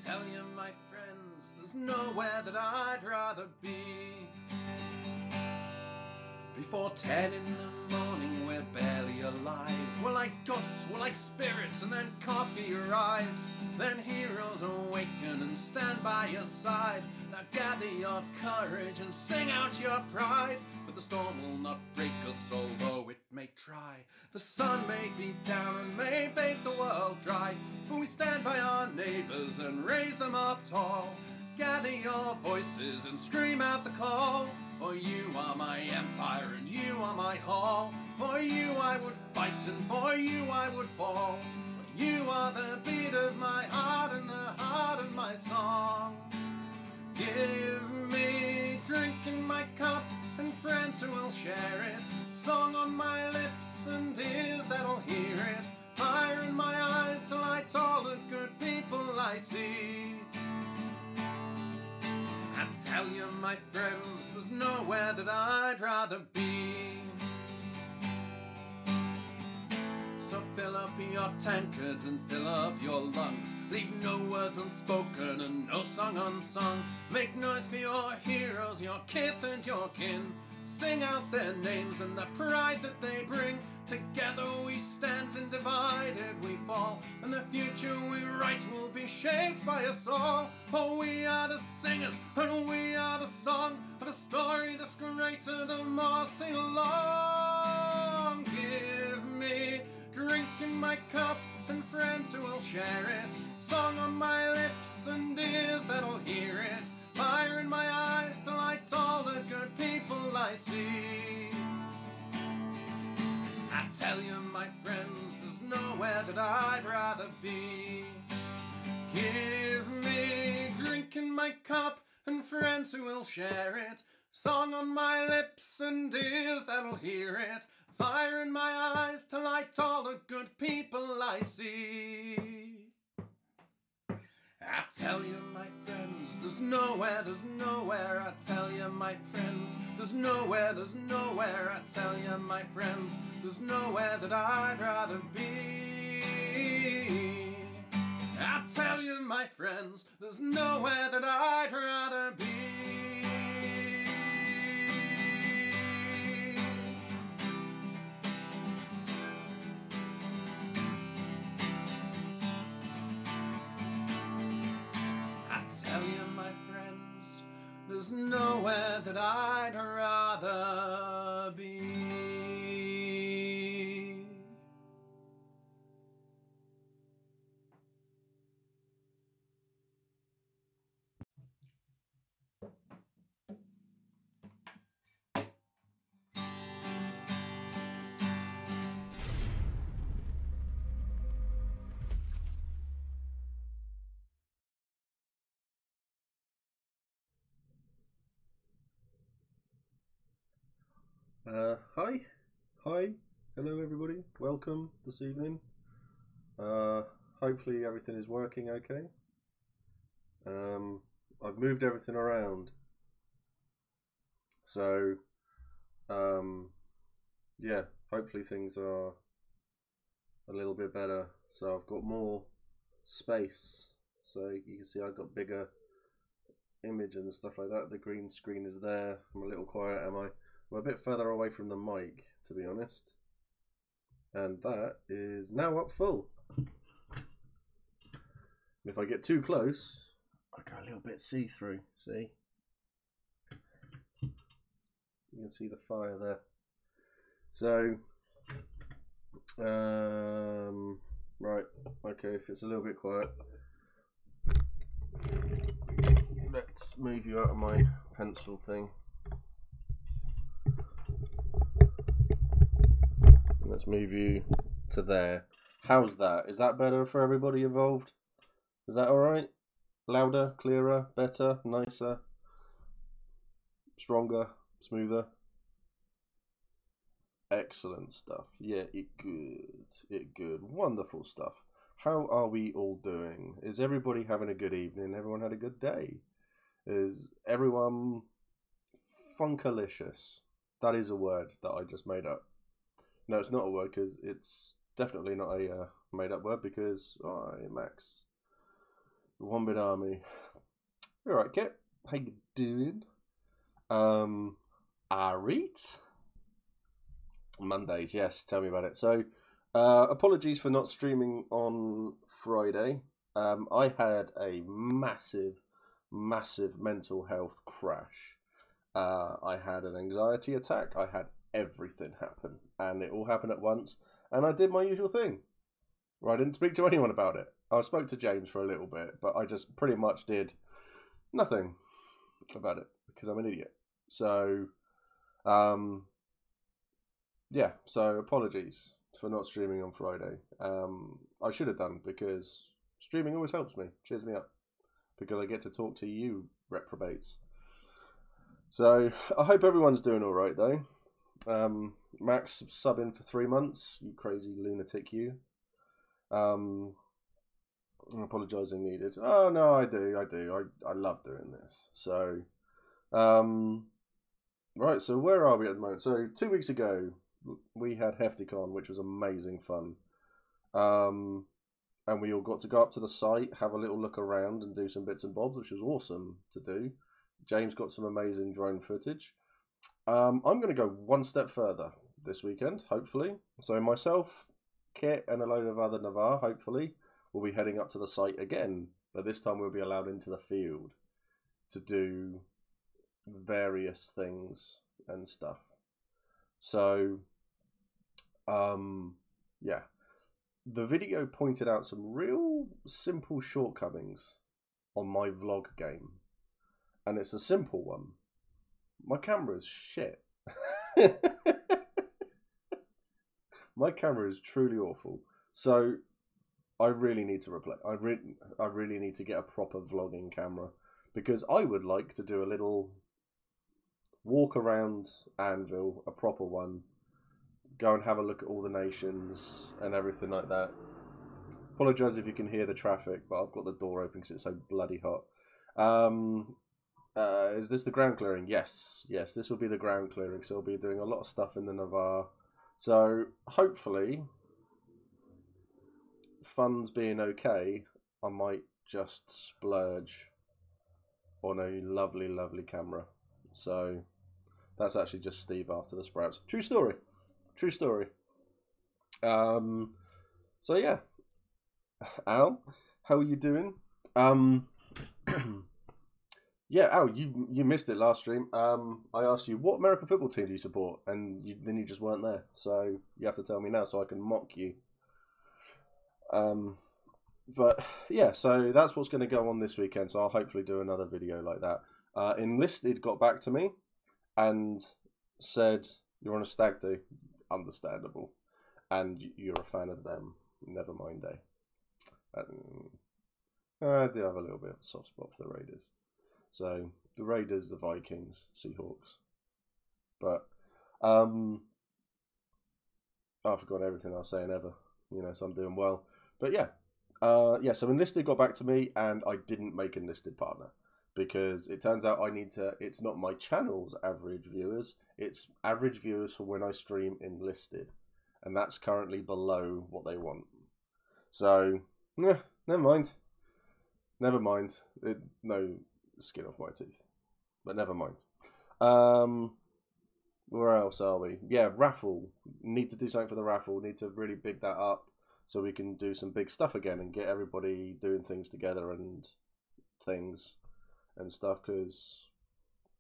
tell you, my friends, there's nowhere that I'd rather be. Before 10 in the morning, we're barely alive. We're like ghosts, we're like spirits, and then coffee arrives. Then heroes awaken and stand by your side. Now gather your courage and sing out your pride. For the storm will not break us, although it may try. The sun may be down and may bake the world dry, but we stand by our neighbours and raise them up tall. Gather your voices and scream out the call. For you are my empire and you are my hall. For you I would fight and for you I would fall. For you are the beat of my heart and the heart of my song. Give me drink in my cup and friends who will share it. Song on my lips and ears that'll hear it. Fire in my eyes to light all the good people I see. I tell you, my friends, there's nowhere that I'd rather be. So fill up your tankards and fill up your lungs. Leave no words unspoken and no song unsung. Make noise for your heroes, your kith and your kin. Sing out their names and the pride that they bring. Together we stand and divided we fall. And the future we write will be shaped by us all. For we are the singers and we are the song of a story that's greater than more. Sing along. Give me drink in my cup and friends who will share it. Song on my lips and ears that'll hear it. Fire in my eyes to light all the good people I see. I tell you, my friends, there's nowhere that I'd rather be. Give me drink in my cup and friends who will share it. Song on my lips and ears that'll hear it. Fire in my eyes to light all the good people I see. I tell you, my friends, there's nowhere, I tell you, my friends, there's nowhere, I tell you, my friends, there's nowhere that I'd rather be. I tell you, my friends, there's nowhere that I'd rather be. There's nowhere that I'd rather be. Hi, hello everybody, welcome this evening. Hopefully everything is working okay. I've moved everything around, so yeah, hopefully things are a little bit better. So I've got more space, so you can see I've got bigger image and stuff like that. The green screen is there. I'm a little quiet, am I? I'm a bit further away from the mic, to be honest. And that is now up full. If I get too close, I go a little bit see-through, see? You can see the fire there. So, right, okay, if it's a little bit quiet, let's move you out of my pencil thing. Let's move you to there. How's that? Is that better for everybody involved? Is that alright? Louder, clearer, better, nicer, stronger, smoother? Excellent stuff. Yeah, it good. Wonderful stuff. How are we all doing? Is everybody having a good evening? Everyone had a good day? Is everyone funkalicious? That is a word that I just made up. No, it's not a word, because it's definitely not a made-up word, because Max One-Bit Army. All right, Kit. How you doing? Alright. Mondays, yes. Tell me about it. So, apologies for not streaming on Friday. I had a massive mental health crash. I had an anxiety attack. I had everything happen, and it all happened at once. And I did my usual thing. I didn't speak to anyone about it. I spoke to James for a little bit, but I just pretty much did nothing about it because I'm an idiot. So, yeah. So apologies for not streaming on Friday. I should have done because streaming always helps me, cheers me up, because I get to talk to you reprobates. So I hope everyone's doing all right though. Max subbing for 3 months, you crazy lunatic, you. Apologising needed. Oh no, I do. I love doing this. So, right. So where are we at the moment? So 2 weeks ago we had HeftyCon, which was amazing fun. And we all got to go up to the site, have a little look around, and do some bits and bobs, which was awesome to do. James got some amazing drone footage. I'm going to go one step further this weekend, hopefully. So myself, Kit, and a load of other Navarre, hopefully, will be heading up to the site again. But this time we'll be allowed into the field to do various things and stuff. So, yeah. The video pointed out some real simple shortcomings on my vlog game. And it's a simple one. My camera is shit. My camera is truly awful. So I really need to replace. I really need to get a proper vlogging camera, because I would like to do a little walk around Anvil, a proper one. Go and have a look at all the nations and everything like that. Apologise if you can hear the traffic, but I've got the door open because it's so bloody hot. Is this the ground clearing? Yes, this will be the ground clearing. So I'll be doing a lot of stuff in the Navarre. So hopefully, funds being okay, I might just splurge on a lovely camera. So that's actually just Steve after the sprouts. True story. So yeah, Al, how are you doing? Yeah, Al, you missed it last stream. I asked you, what American football team do you support, and then you just weren't there. So you have to tell me now so I can mock you. But yeah, so that's what's going to go on this weekend. So I'll hopefully do another video like that. Enlisted got back to me and said, you're on a stag do. Understandable. And you're a fan of them. Never mind, eh? I do have a little bit of a soft spot for the Raiders. So the Raiders, the Vikings, Seahawks. But I forgot everything I was saying ever. You know, so I'm doing well. But yeah. Yeah, so Enlisted got back to me and I didn't make Enlisted partner. Because it turns out I need to, it's not my channel's average viewers, it's average viewers for when I stream Enlisted. And that's currently below what they want. So, yeah, never mind. No skin off my teeth. But never mind. Where else are we? Yeah, raffle. Need to do something for the raffle. Need to really big that up so we can do some big stuff again and get everybody doing things together and things and stuff, because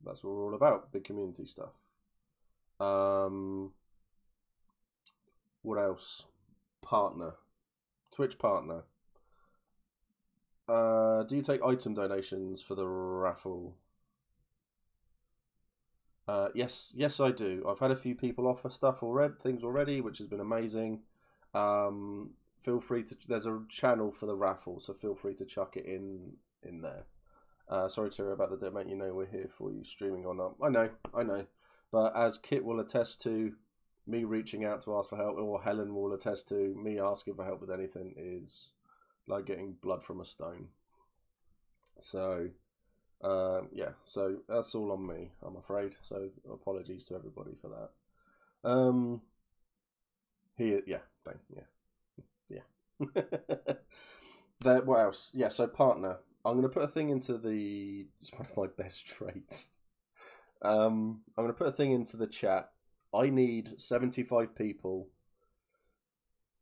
that's what we're all about, big community stuff. What else? Partner. Twitch partner. Do you take item donations for the raffle? Yes, I do. I've had a few people offer things already, which has been amazing. Feel free to, there's a channel for the raffle, so feel free to chuck it in there. Sorry, Terry, about the debate. You know we're here for you, streaming or not. I know. But as Kit will attest to, me reaching out to ask for help, or Helen will attest to, me asking for help with anything is like getting blood from a stone. So, yeah. So that's all on me, I'm afraid. So apologies to everybody for that. Yeah. There. What else? Yeah. So partner. I'm going to put a thing into the. It's one of my best traits. I'm going to put a thing into the chat. I need 75 people.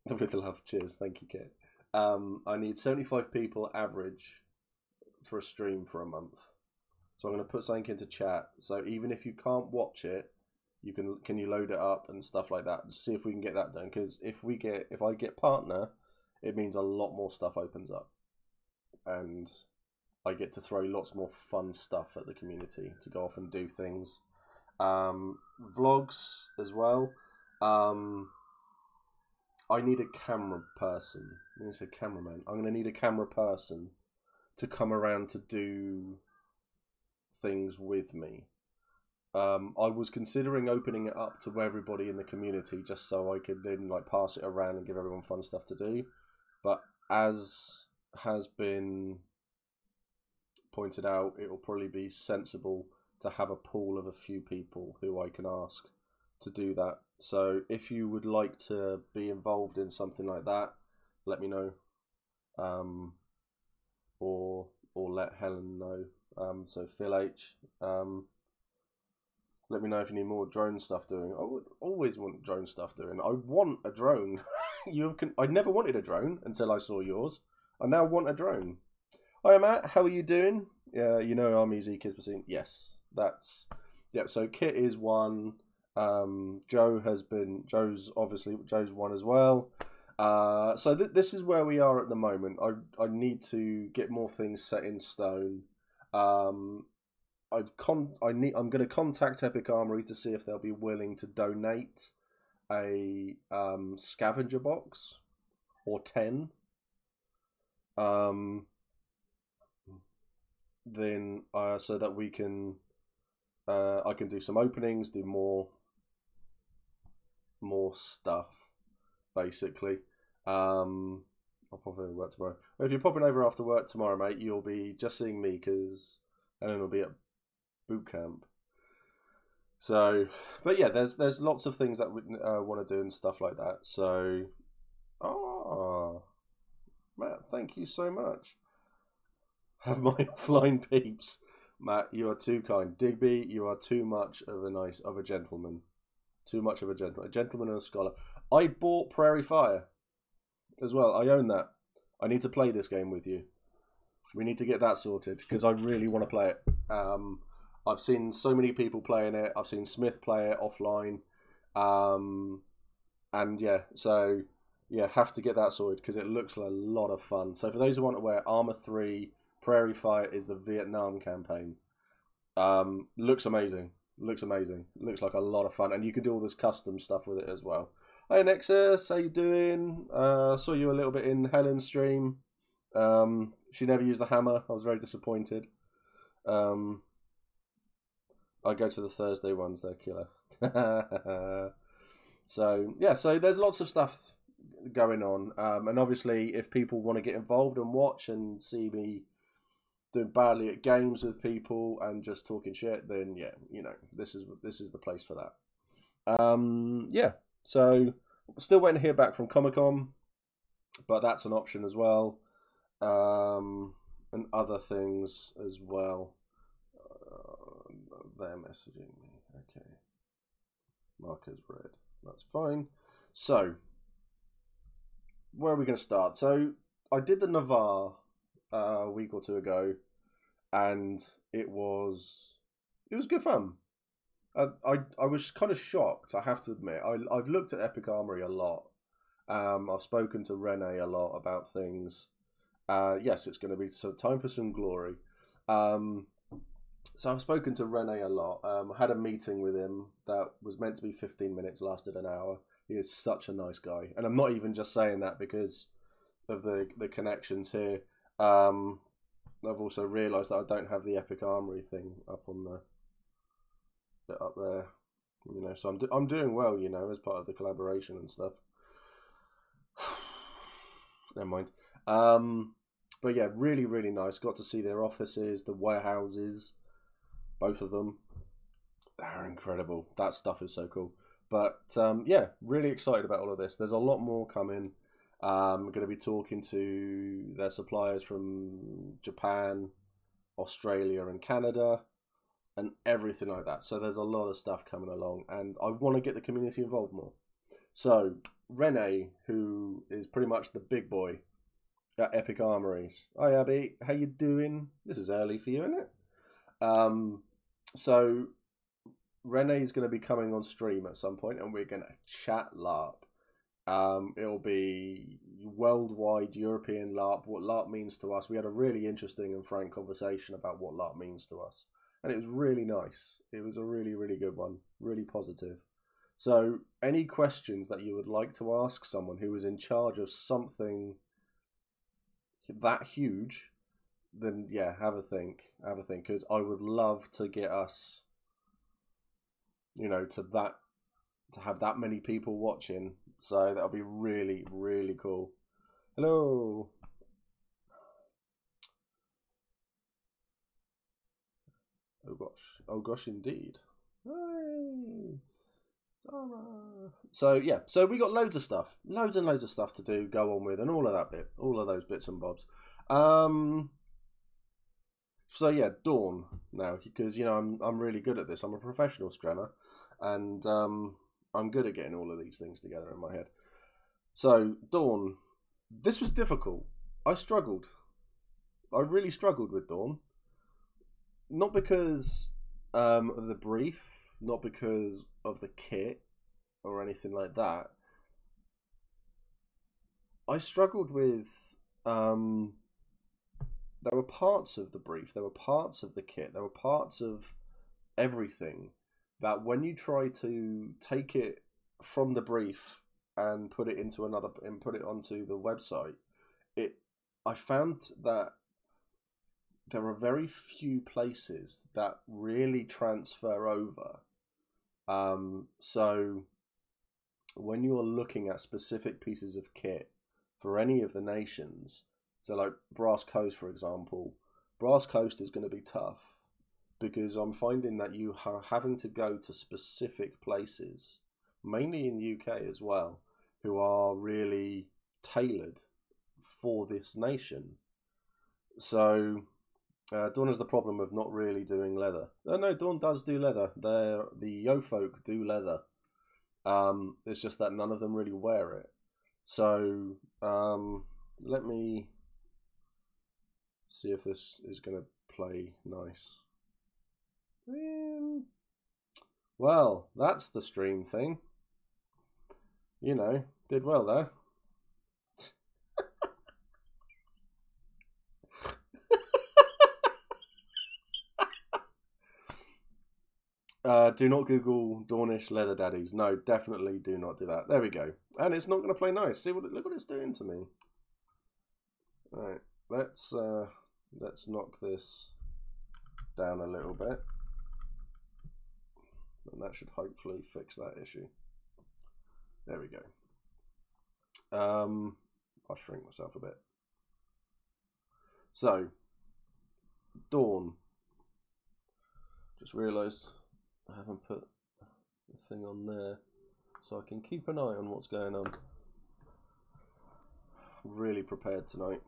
With love. Cheers. Thank you, Kit. I need 75 people average for a stream for a month. So I'm going to put something into chat. So even if you can't watch it, you can you load it up and stuff like that. See if we can get that done. Because if I get partner, it means a lot more stuff opens up, and I get to throw lots more fun stuff at the community to go off and do things. Vlogs as well. I need a camera person. I say cameraman. I'm going to need a camera person to come around to do things with me. I was considering opening it up to everybody in the community just so I could then like pass it around and give everyone fun stuff to do. But as has been pointed out, it will probably be sensible to have a pool of a few people who I can ask to do that. So if you would like to be involved in something like that, let me know, or let Helen know. So Phil H, let me know if you need more drone stuff doing. I would always want drone stuff doing. I want a drone. I never wanted a drone until I saw yours. I now want a drone. Hi Matt, how are you doing? Yeah, you know I'm easy kids machine. Yes, that's So Kit is one. Joe's one as well. So this is where we are at the moment. I need to get more things set in stone. I'm going to contact Epic Armoury to see if they'll be willing to donate a scavenger box or 10. Then so that we can I can do some openings, do more stuff, basically. I'll pop over work tomorrow. If you're popping over after work tomorrow, mate, you'll be just seeing me because Ellen will be at boot camp. So, but yeah, there's lots of things that we want to do and stuff like that. So, Matt, thank you so much. Have my flying peeps. Matt, you are too kind. Digby, you are too much of a gentleman. Too much of a gentleman. A gentleman and a scholar. I bought Prairie Fire as well. I own that. I need to play this game with you. We need to get that sorted because I really want to play it. I've seen so many people playing it. I've seen Smith play it offline. And yeah, so yeah, have to get that sorted because it looks a lot of fun. So for those who aren't aware, Armour 3 Prairie Fire is the Vietnam campaign. Looks amazing. Looks amazing. Looks like a lot of fun, and you can do all this custom stuff with it as well. Hey Nexus, how you doing? Saw you a little bit in Helen's stream. She never used the hammer. I was very disappointed. I go to the Thursday ones. They're killer. So yeah, so there's lots of stuff going on, and obviously, if people want to get involved and watch and see me doing badly at games with people and just talking shit, then yeah, you know, this is the place for that. Yeah, so still waiting to hear back from Comic-Con, but that's an option as well, and other things as well. They're messaging me. Okay, marker's red. That's fine. So where are we going to start? So I did the Navarre a week or two ago, and it was good fun. I was kind of shocked, I have to admit. I've looked at Epic Armoury a lot. I've spoken to Rene a lot about things. Yes, it's going to be time for some glory. So I've spoken to Rene a lot. I had a meeting with him that was meant to be 15 minutes, lasted an hour. He is such a nice guy. And I'm not even just saying that because of the connections here. I've also realised that I don't have the Epic Armoury thing up on the bit up there, you know. So I'm doing well, you know, as part of the collaboration and stuff. Never mind. But yeah, really, really nice. Got to see their offices, the warehouses, both of them. They're incredible. That stuff is so cool. But yeah, really excited about all of this. There's a lot more coming. We're going to be talking to their suppliers from Japan, Australia and Canada, and everything like that. So there's a lot of stuff coming along, and I want to get the community involved more. So Rene, who is pretty much the big boy at Epic Armouries. Hi Abby, how you doing? This is early for you, isn't it? So Rene's going to be coming on stream at some point, and we're going to chat LARP. It'll be worldwide European LARP, what LARP means to us. We had a really interesting and frank conversation about what LARP means to us, and it was really nice. It was a really, really good one, really positive. So any questions that you would like to ask someone who is in charge of something that huge, then yeah, have a think, because I would love to get us, you know, to have that many people watching. So that'll be really, really cool. Hello. Oh gosh, indeed. Hey. So yeah, so we got loads of stuff, loads and loads of stuff to do, go on with, and all of that bit, all of those bits and bobs. So yeah, Dawn now, because you know I'm really good at this. I'm a professional scrummer, and I'm good at getting all of these things together in my head. So Dawn, this was difficult. I struggled. I really struggled with Dawn. Not because of the brief, not because of the kit or anything like that. I struggled with there were parts of the brief, there were parts of the kit, there were parts of everything that when you try to take it from the brief and put it into another and put it onto the website, I found that there are very few places that really transfer over. So when you're looking at specific pieces of kit for any of the nations, so like Brass Coast, for example, Brass Coast is going to be tough because I'm finding that you are having to go to specific places, mainly in UK as well, who are really tailored for this nation. So Dawn has the problem of not really doing leather. No, Dawn does do leather. The Yo folk do leather. It's just that none of them really wear it. So let me see if this is going to play nice. Well, that's the stream thing. You know, did well there. Do not Google Dawnish leather daddies. No, definitely do not do that. There we go. And it's not going to play nice. See look what it's doing to me. All right, let's knock this down a little bit, and that should hopefully fix that issue. There we go. I'll shrink myself a bit. So, Dawn. Just realised I haven't put the thing on there, so I can keep an eye on what's going on. I'm really prepared tonight.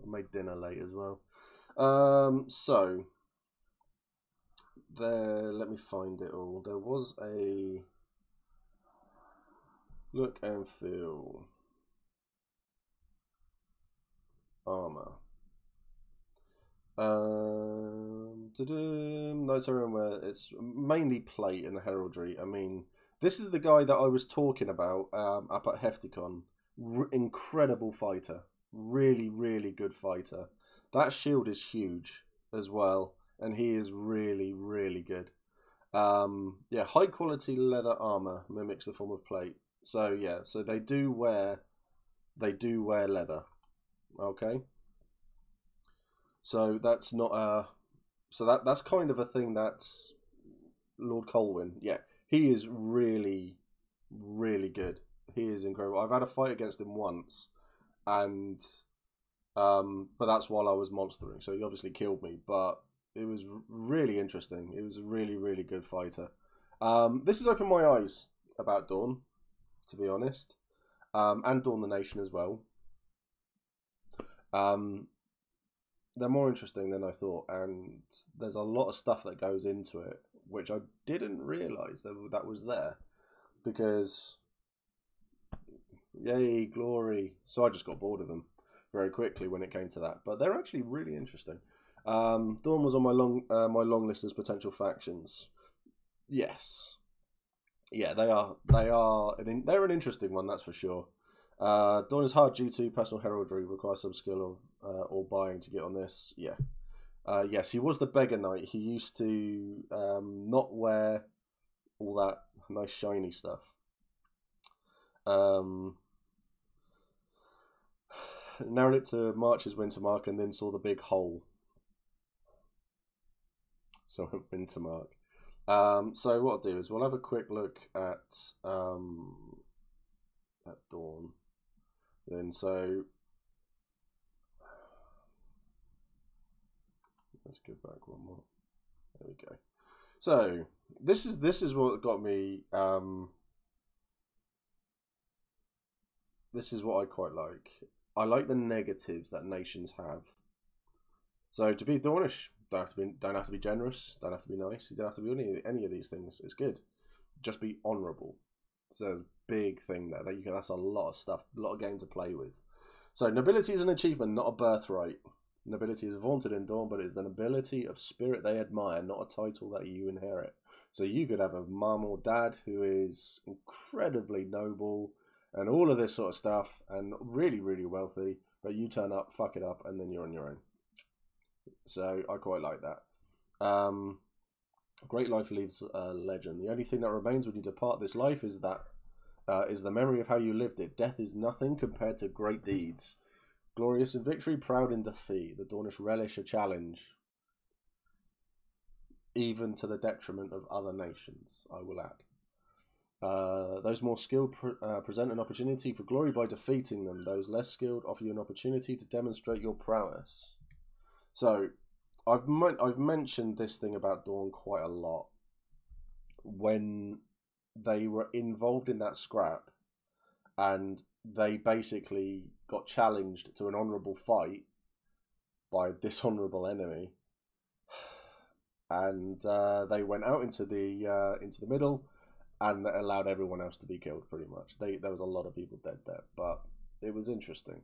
I made dinner late as well. So there, let me find it all. There was a look and feel armor. Notes everywhere. It's mainly plate in the heraldry. I mean, this is the guy that I was talking about up at Hefticon. Incredible fighter. Really, really good fighter. That shield is huge as well, and he is really, really good. Yeah, high quality leather armor mimics the form of plate. So yeah, so they do wear leather. Okay. So that's not a, so that's kind of a thing that's Lord Colwyn. Yeah, he is really, really good. He is incredible. I've had a fight against him once, and but that's while I was monstering. So he obviously killed me, but it was really interesting. It was a really, really good fighter. This has opened my eyes about Dawn, to be honest, and Dawn the Nation as well. They're more interesting than I thought, and there's a lot of stuff that goes into it, which I didn't realise that was there, because yay, glory. So I just got bored of them very quickly when it came to that, but they're actually really interesting. Dawn was on my long list as potential factions. Yes, yeah, they're an interesting one, that's for sure. Dawn is hard due to personal heraldry, requires some skill or buying to get on this. Yeah. Yes, he was the beggar knight. He used to not wear all that nice shiny stuff. Narrowed it to March's Wintermark and then saw the big hole. So Wintermark. So what I'll do is we'll have a quick look at Dawn. Then so let's go back one more. There we go. So this is what got me. This is what I quite like. I like the negatives that nations have. So to be Dawnish, don't have to be generous, don't have to be nice, you don't have to be any of these things. It's good. Just be honourable. It's a big thing there. That's a lot of stuff, a lot of game to play with. So nobility is an achievement, not a birthright. Nobility is vaunted in Dawn, but it is the nobility of spirit they admire, not a title that you inherit. So you could have a mum or dad who is incredibly noble and all of this sort of stuff and really, really wealthy, but you turn up, fuck it up, and then you're on your own. So I quite like that. Great life leaves a legend. The only thing that remains when you depart this life is the memory of how you lived it. Death is nothing compared to great deeds. Glorious in victory, proud in defeat. The Dawnish relish a challenge, even to the detriment of other nations, I will add. Those more skilled present an opportunity for glory by defeating them. Those less skilled offer you an opportunity to demonstrate your prowess. So, I've mentioned this thing about Dawn quite a lot. When they were involved in that scrap, and they basically got challenged to an honourable fight by a dishonourable enemy, and they went out into the middle, and that allowed everyone else to be killed. Pretty much, there was a lot of people dead there, but it was interesting.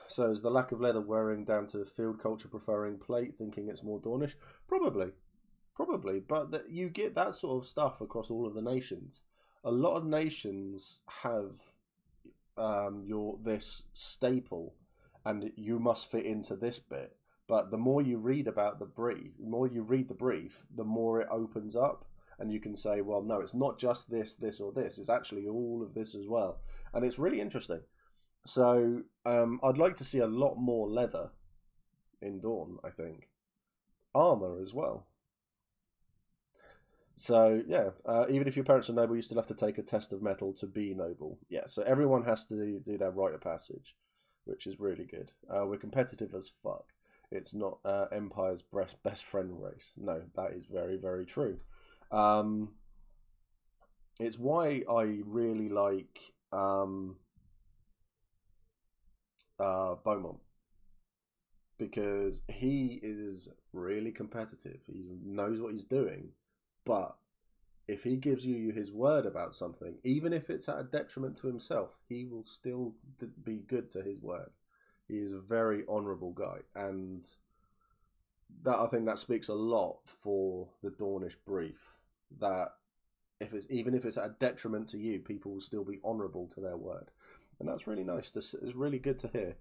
So is the lack of leather wearing down to field culture preferring plate, thinking it's more Dawnish? Probably, but you get that sort of stuff across all of the nations. A lot of nations have this staple, and you must fit into this bit. But the more you read about the brief, the more it opens up, and you can say, well, no, it's not just this, or this. It's actually all of this as well, and it's really interesting. So I'd like to see a lot more leather in Dawn, I think. Armour as well. So, yeah, even if your parents are noble, you still have to take a test of metal to be noble. Yeah, so everyone has to do their rite of passage, which is really good. We're competitive as fuck. It's not Empire's best friend race. No, that is very, very true. It's why I really like Beaumont, because he is really competitive. He knows what he's doing, but if he gives you his word about something, even if it's at a detriment to himself, he will still be good to his word. He is a very honourable guy, and that, I think that speaks a lot for the Dawnish brief, that even if it's at a detriment to you, people will still be honourable to their word. And that's really nice. This is really good to hear.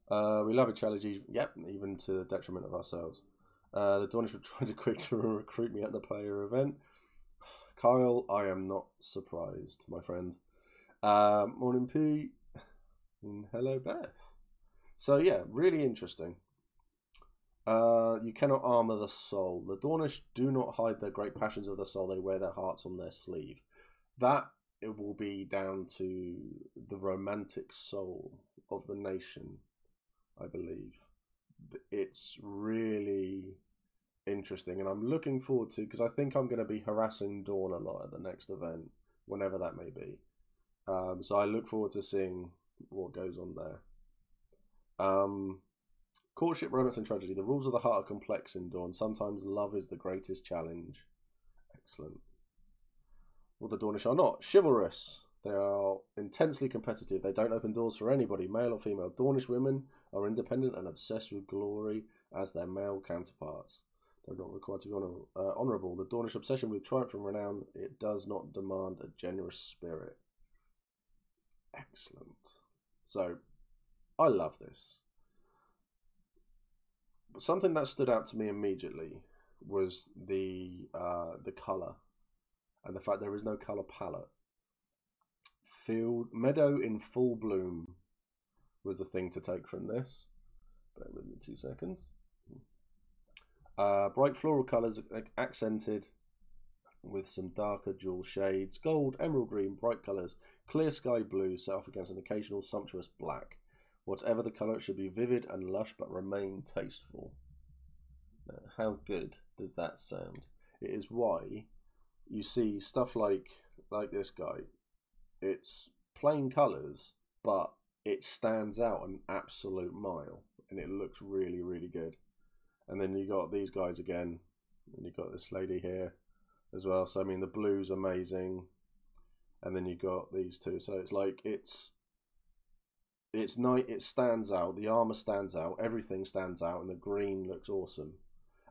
We love a challenge, yep, even to the detriment of ourselves. The Dawnish were trying to quick to recruit me at the player event. Kyle, I am not surprised, my friend. Morning Pete, and hello Beth. So yeah, really interesting. You cannot armour the soul. The Dawnish do not hide their great passions of the soul. They wear their hearts on their sleeve. That it will be down to the romantic soul of the nation, I believe. It's really interesting, and I'm looking forward to, because I think I'm going to be harassing Dawn a lot at the next event, whenever that may be. So I look forward to seeing what goes on there. Courtship, romance, and tragedy. The rules of the heart are complex in Dawn. Sometimes love is the greatest challenge. Excellent. Well, the Dawnish are not chivalrous. They are intensely competitive. They don't open doors for anybody, male or female. Dawnish women are independent and obsessed with glory as their male counterparts. They're not required to be honourable. The Dawnish obsession with triumph and renown, it does not demand a generous spirit. Excellent. So, I love this. Something that stood out to me immediately was the colour and the fact there is no colour palette. Meadow in full bloom was the thing to take from this. Bear with me 2 seconds. Bright floral colours accented with some darker jewel shades. Gold, emerald green, bright colours. Clear sky blue set off against an occasional sumptuous black. Whatever the colour, it should be vivid and lush but remain tasteful. Now, how good does that sound? It is why you see stuff like this guy. It's plain colours, but it stands out an absolute mile, and it looks really, really good. And then you got these guys again, and you got this lady here as well. So I mean, the blue's amazing, and then you got these two. So it's like it's nice. It stands out. The armor stands out. Everything stands out, and the green looks awesome.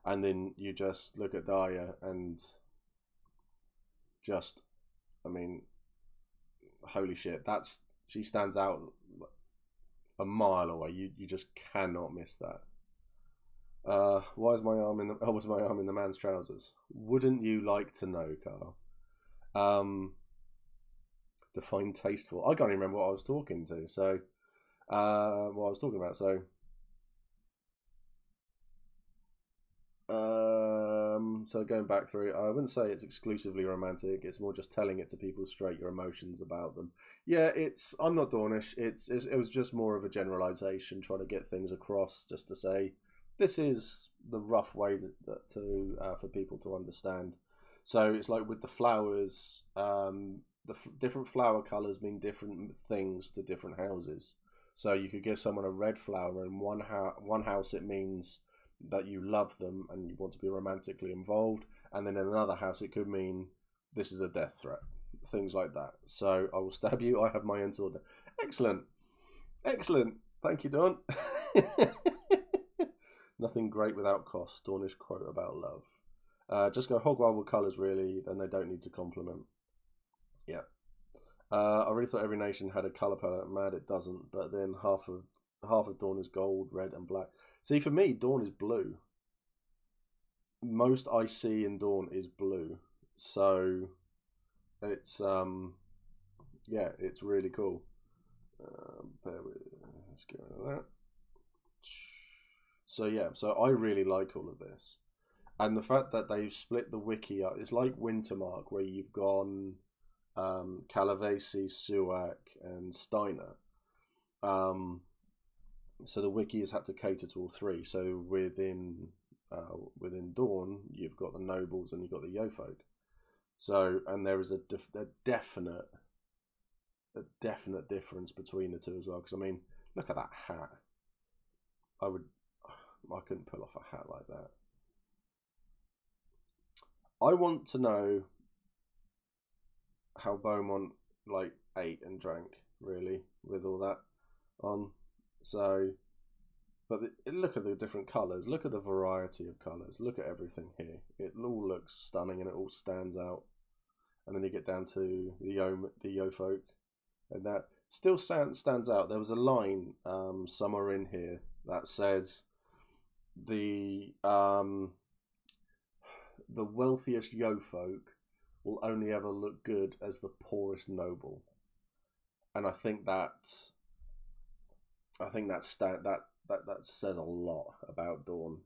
And then you just look at Daya, and just, I mean, holy shit! She stands out a mile away. You just cannot miss that. Why is my arm in the? Oh, was my arm in the man's trousers? Wouldn't you like to know, Carl? Define tasteful. I can't even remember what I was talking to. So, what I was talking about. So going back through, I wouldn't say it's exclusively romantic. It's more just telling it to people straight, your emotions about them. Yeah, I'm not Dawnish. It was just more of a generalization, trying to get things across, just to say this is the rough way for people to understand. So it's like with the flowers, different flower colors mean different things to different houses. So you could give someone a red flower in one house, it means that you love them and you want to be romantically involved, and then in another house it could mean this is a death threat, things like that. So I will stab you, I have my own sword. Excellent, thank you, Dawn. Nothing great without cost. Dawnish quote about love. Just go hog wild with colours, really, then they don't need to compliment. Yeah. I really thought every nation had a colour palette. Mad it doesn't, but then half of Dawn is gold, red and black. See, for me, Dawn is blue. Most I see in Dawn is blue. So it's yeah, it's really cool. Let's get rid of that. So yeah, so I really like all of this. And the fact that they've split the wiki up, it's like Wintermark, where you've gone Calavesi, Suak and Steiner. So the wiki has had to cater to all three. So within Dawn, you've got the nobles and you've got the Yeofolk. So, and there is a definite difference between the two as well. Because I mean, look at that hat. I couldn't pull off a hat like that. I want to know how Beaumont like ate and drank, really, with all that on. So, but look at the different colours. Look at the variety of colours. Look at everything here. It all looks stunning and it all stands out. And then you get down to the Yeofolk, and that still stands out. There was a line somewhere in here that says the wealthiest Yeofolk will only ever look good as the poorest noble, and I think that says a lot about Dawn.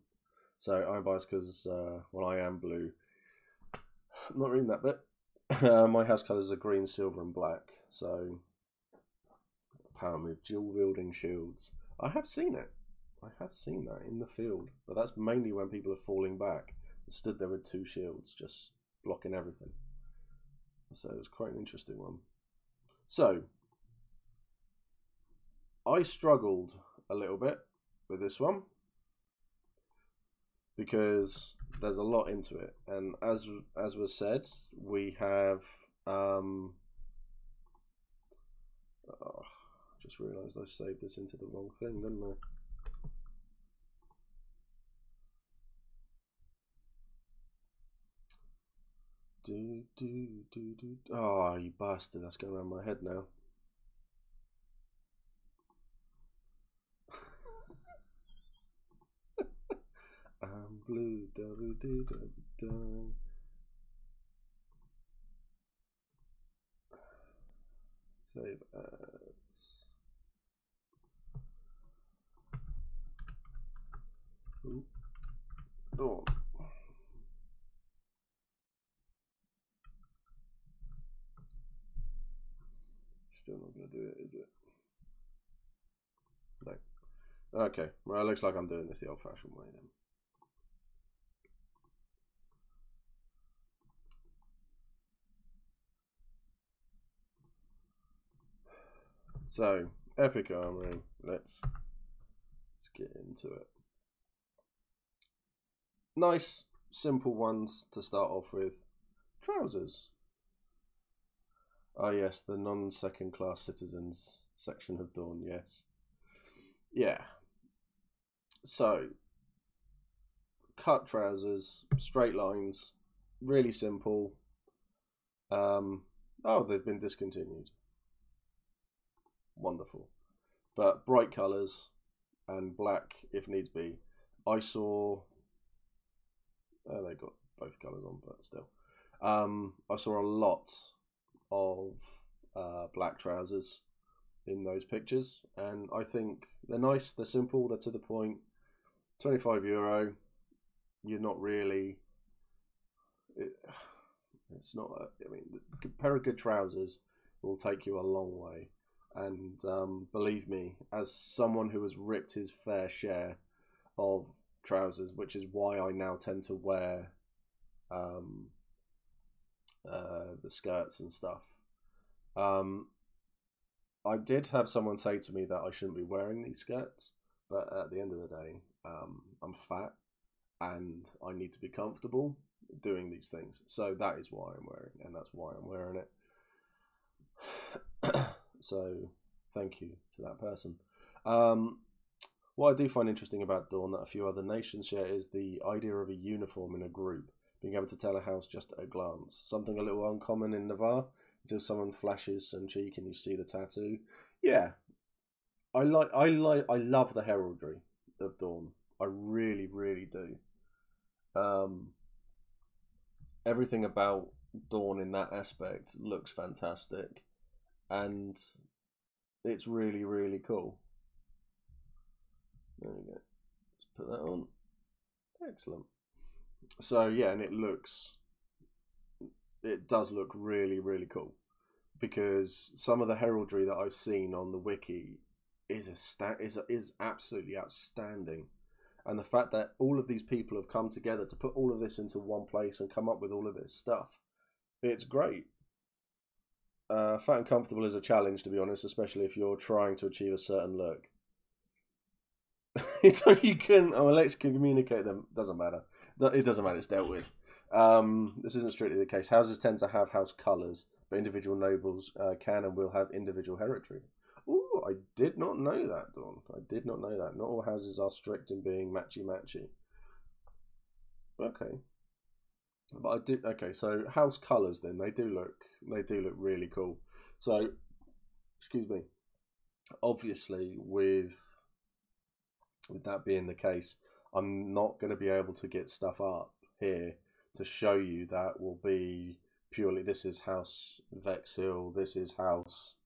So I'm biased because well, I am blue. I'm not reading that bit. My house colours are green, silver, and black. So power move, dual wielding shields. I have seen it. I have seen that in the field, but that's mainly when people are falling back. stood there with 2 shields just blocking everything. So it was quite an interesting one. So I struggled a little bit with this one because there's a lot into it, and as was said, we have just realised I saved this into the wrong thing, didn't I? Oh, you bastard, that's going around my head now. I'm blue, Save as. Ooh. Oh. Still not going to do it, is it? No. Okay, well, it looks like I'm doing this the old-fashioned way then. So, Epic Armoury, let's get into it. Nice, simple ones to start off with. Trousers. Oh yes, the non-second class citizens section of Dawn, yes. Yeah. So, cut trousers, straight lines, really simple. Oh, they've been discontinued. Wonderful. But bright colours and black if needs be. I saw... Oh, they got both colours on, but still. I saw a lot of black trousers in those pictures, and I think they're nice, they're simple, they're to the point. €25. You're not really... It's not... I mean, a pair of good trousers will take you a long way. And believe me, as someone who has ripped his fair share of trousers, which is why I now tend to wear the skirts and stuff. I did have someone say to me that I shouldn't be wearing these skirts, but at the end of the day, I'm fat and I need to be comfortable doing these things. So that is why I'm wearing it, and that's why I'm wearing it. So thank you to that person. What I do find interesting about Dawn that a few other nations share is the idea of a uniform in a group, being able to tell a house just at a glance. Something a little uncommon in Navarre until someone flashes some cheek and you see the tattoo. Yeah, I love the heraldry of Dawn. I really, really do. Everything about Dawn in that aspect looks fantastic, and it's really, really cool. There we go. Let's put that on. Excellent. So yeah, and it does look really, really cool, because some of the heraldry that I've seen on the wiki is absolutely outstanding, and the fact that all of these people have come together to put all of this into one place and come up with all of this stuff, it's great. Fat and comfortable is a challenge, to be honest, especially if you're trying to achieve a certain look. You can, let's communicate them. Doesn't matter. It doesn't matter. It's dealt with. This isn't strictly the case. Houses tend to have house colours, but individual nobles can and will have individual heraldry. Ooh, I did not know that, Dawn. I did not know that. Not all houses are strict in being matchy-matchy. Okay. But I do. Okay, so house colours then, they do look really cool. So, excuse me. Obviously, with that being the case, I'm not going to be able to get stuff up here to show you that will be purely, this is House Vexhill, this is House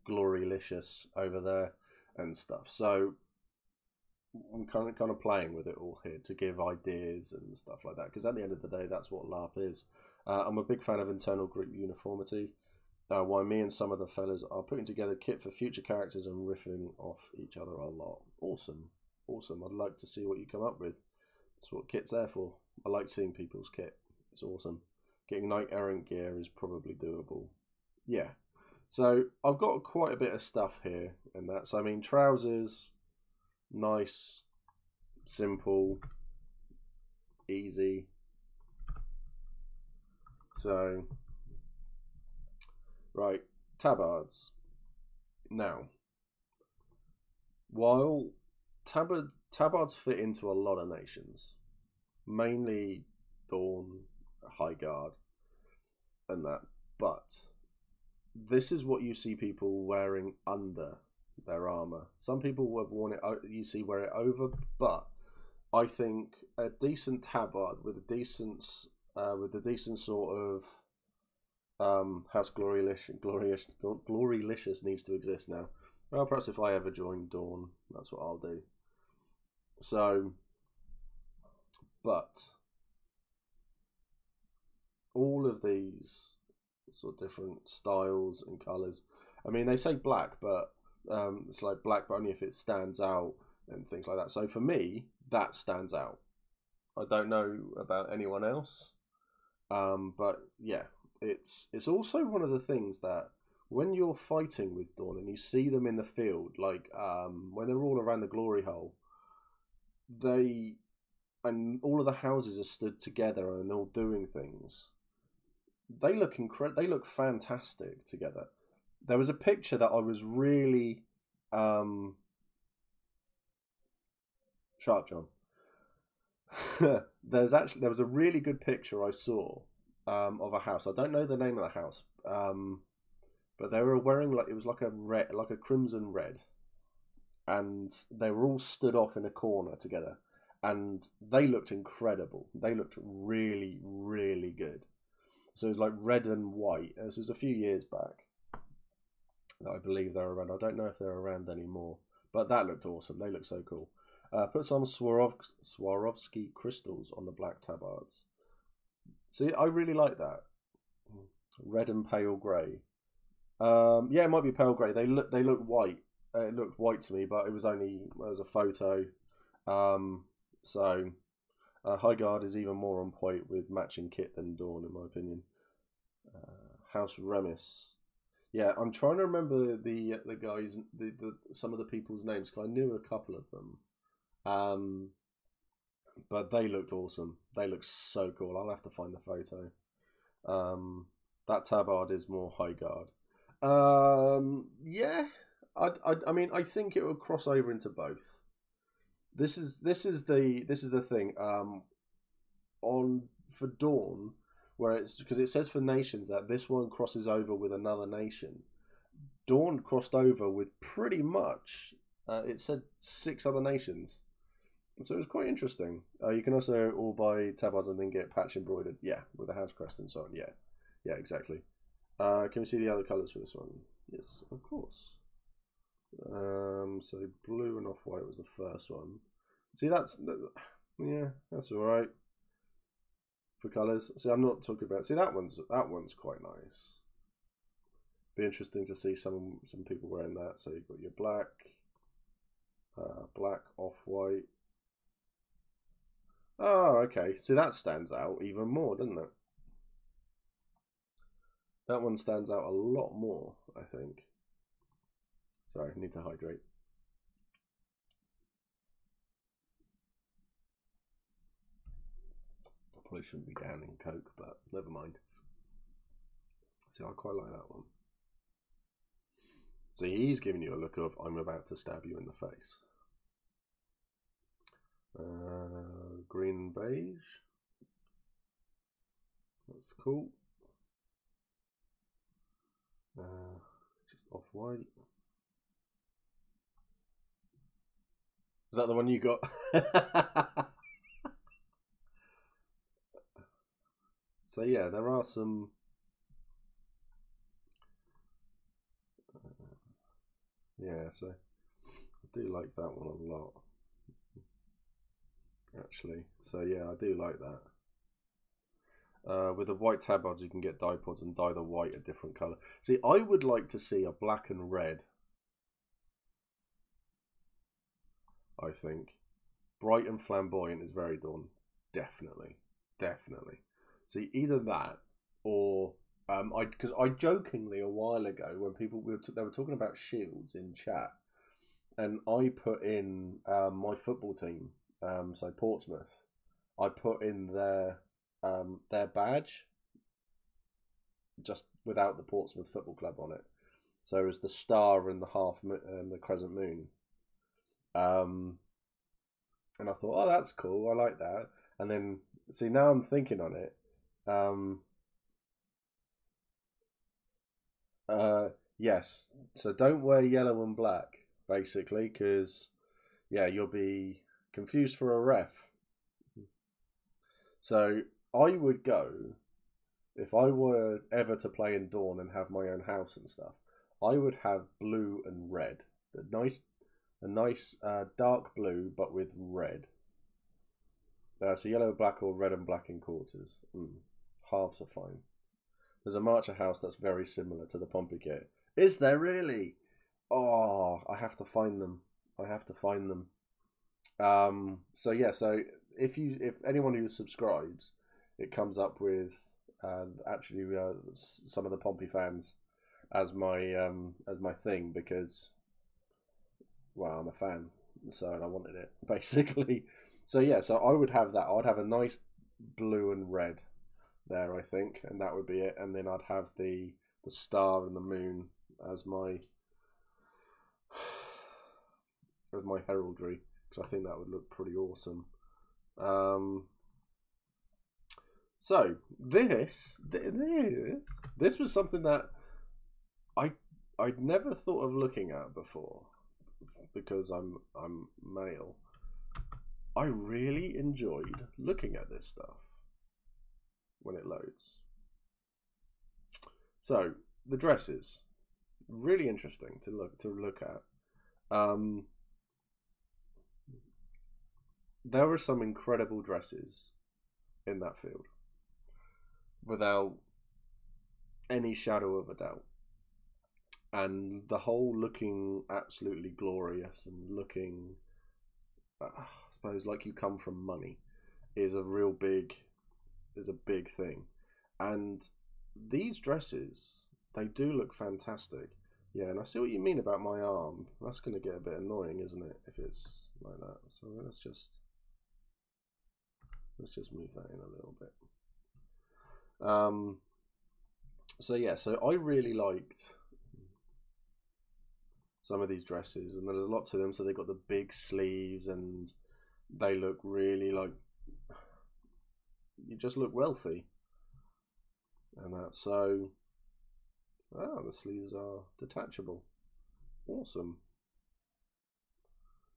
Glorylicious over there and stuff. So I'm kind of playing with it all here to give ideas and stuff like that, because at the end of the day, that's what LARP is. I'm a big fan of internal group uniformity. Why me and some of the fellas are putting together kit for future characters and riffing off each other a lot. Awesome. Awesome. I'd like to see what you come up with. That's what kit's there for. I like seeing people's kit. It's awesome. Getting knight errant gear is probably doable. Yeah. So I've got quite a bit of stuff here and that. So I mean, trousers, nice, simple, easy. So, right, tabards. Now, while tabards fit into a lot of nations, mainly Dawn, High Guard, and that, but this is what you see people wearing under their armor. Some people have worn it, you see wear it over, but I think a decent tabard with a decent sort of House Glorylicious needs to exist now. Well, perhaps if I ever join Dawn, that's what I'll do. So, but all of these sort of different styles and colours. I mean, they say black, but it's like black, but only if it stands out and things like that. So for me, that stands out. I don't know about anyone else, but yeah, it's also one of the things that when you're fighting with Dawn and you see them in the field, like when they're all around the glory hole, and all of the houses are stood together and all doing things. They look They look fantastic together. There was a picture that I was really sharp, John. There was a really good picture I saw of a house. I don't know the name of the house, but they were wearing it was like a red, like a crimson red, and they were all stood off in a corner together, and they looked incredible. They looked really, really good. So it was like red and white. This was a few years back. I believe they're around. I don't know if they're around anymore, but that looked awesome. They look so cool. Put some Swarovski crystals on the black tabards. See, I really like that. Red and pale grey. Yeah, it might be pale grey. They look white. It looked white to me, but it was a photo. So High Guard is even more on point with matching kit than Dawn, in my opinion. House Remis. Yeah, I'm trying to remember the guys, some of the people's names, because I knew a couple of them. But they looked awesome. They look so cool. I'll have to find the photo. That tabard is more High Guard. Yeah, I mean, I think it will cross over into both. This is the thing. For Dawn, where it's because it says for nations that this one crosses over with another nation. Dawn crossed over with pretty much. It said 6 other nations. So it was quite interesting. You can also all buy tabards and then get patch embroidered. Yeah, with a house crest and so on. Yeah, exactly. Can we see the other colours for this one? Yes, of course. So blue and off-white was the first one. See, that's all right for colours. See, I'm not talking about. See, that one's quite nice. Be interesting to see some people wearing that. So you've got your black, off-white. Oh, okay. See, that stands out even more, doesn't it? That one stands out a lot more, I think. Sorry, I need to hydrate. I probably shouldn't be down in Coke, but never mind. See, I quite like that one. See, he's giving you a look of, I'm about to stab you in the face. Green and beige. That's cool. Just off-white. Is that the one you got? So yeah, there are some. Yeah, so I do like that one a lot, actually. So yeah, I do like that. With the white tabards, you can get dye pods and dye the white a different colour. See, I would like to see a black and red. I think Bright and flamboyant is very Dawn. Definitely. Definitely. See, either that or because I jokingly a while ago when they were talking about shields in chat, and I put in my football team, so Portsmouth. I put in their badge, just without the Portsmouth Football Club on it. So it was the star and the half and the crescent moon. And I thought, oh, that's cool. I like that. And then, see, now I'm thinking on it. Yes. So don't wear yellow and black, basically, because, yeah, you'll be confused for a ref. So I would go, if I were ever to play in Dawn and have my own house and stuff, I would have blue and red. A nice dark blue, but with red. So yellow, black, or red and black in quarters. Halves are fine. There's a Marcher house that's very similar to the Pompey kit. Is there really? Oh, I have to find them. So yeah, so if anyone who subscribes, it comes up with actually some of the Pompey fans as my thing, because, well, I'm a fan, so I wanted it basically. So yeah, so I would have that. I'd have a nice blue and red there, I think, and that would be it. And then I'd have the star and the moon as my heraldry, because I think that would look pretty awesome. So this was something that I'd never thought of looking at before, because I'm male. I really enjoyed looking at this stuff when it loads. So the dresses, really interesting to look at. There were some incredible dresses in that field, without any shadow of a doubt. And the whole looking absolutely glorious and looking, I suppose, like you come from money is a big thing. And these dresses, they do look fantastic. Yeah, and I see what you mean about my arm. That's going to get a bit annoying, isn't it, if it's like that? So let's just move that in a little bit. So yeah, so I really liked some of these dresses, and there's lots of them. So they got the big sleeves, and they look really like, you just look wealthy, and that. So, the sleeves are detachable. Awesome.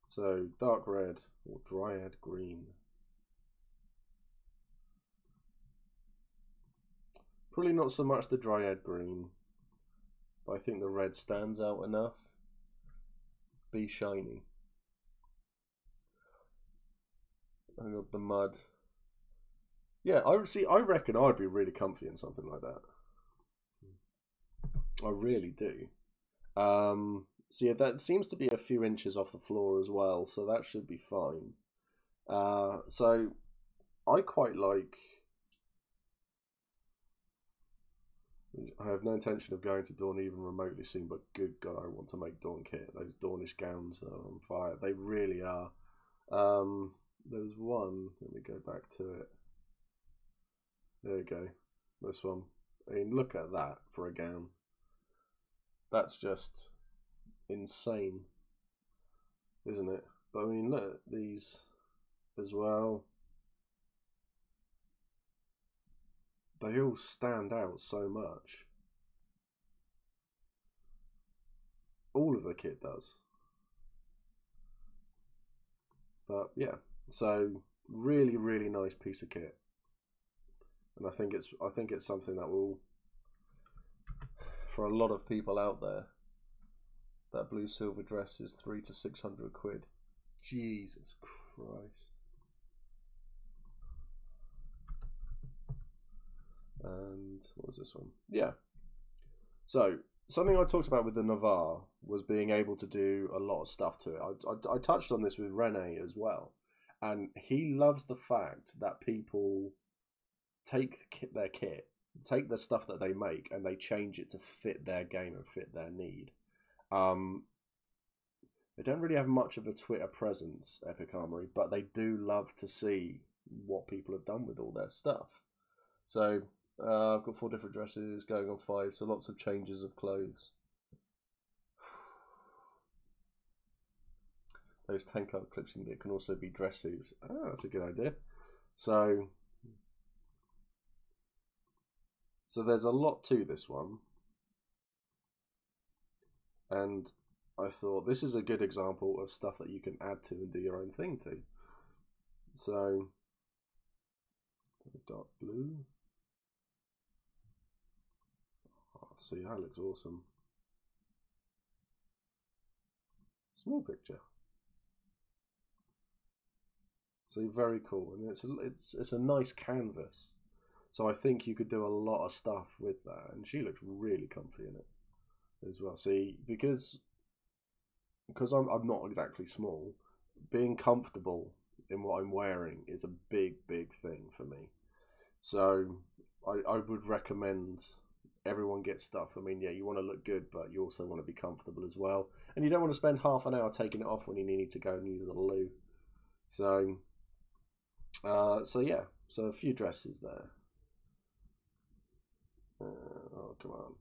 So dark red or dryad green. Probably not so much the dryad green, but I think the red stands out enough. Be shiny. I got the mud. Yeah, I reckon I'd be really comfy in something like that. I really do. So yeah, that seems to be a few inches off the floor as well, so that should be fine. So I quite like. I have no intention of going to Dawn even remotely soon, but good God, I want to make Dawn kit. Those Dawnish gowns are on fire. They really are. There's one. Let me go back to it. There we go. This one. I mean, look at that for a gown. That's just insane, isn't it? But I mean, look at these as well. They all stand out so much. All of the kit does. But yeah, so really, really nice piece of kit. And I think it's something that will, for a lot of people out there, that blue silver dress is 300 to 600 quid. Jesus Christ. And what was this one? Yeah. So something I talked about with the Navarre was being able to do a lot of stuff to it. I touched on this with Rene as well, and he loves the fact that people take their kit, take the stuff that they make, and they change it to fit their game and fit their need. They don't really have much of a Twitter presence, Epic Armoury, but they do love to see what people have done with all their stuff. So I've got 4 different dresses going on 5, so lots of changes of clothes. Those tank card clips in there can also be dress hooves. Oh, that's a good idea. So there's a lot to this one. And I thought this is a good example of stuff that you can add to and do your own thing to. So, dark blue. Oh, see, that looks awesome. Small picture. So very cool, and it's a nice canvas. So I think you could do a lot of stuff with that, and she looks really comfy in it as well. See, because I'm not exactly small, being comfortable in what I'm wearing is a big thing for me. So I would recommend everyone get stuff. I mean, yeah, you want to look good, but you also want to be comfortable as well, and you don't want to spend half an hour taking it off when you need to go and use the loo. So yeah, so a few dresses there. Oh, come on.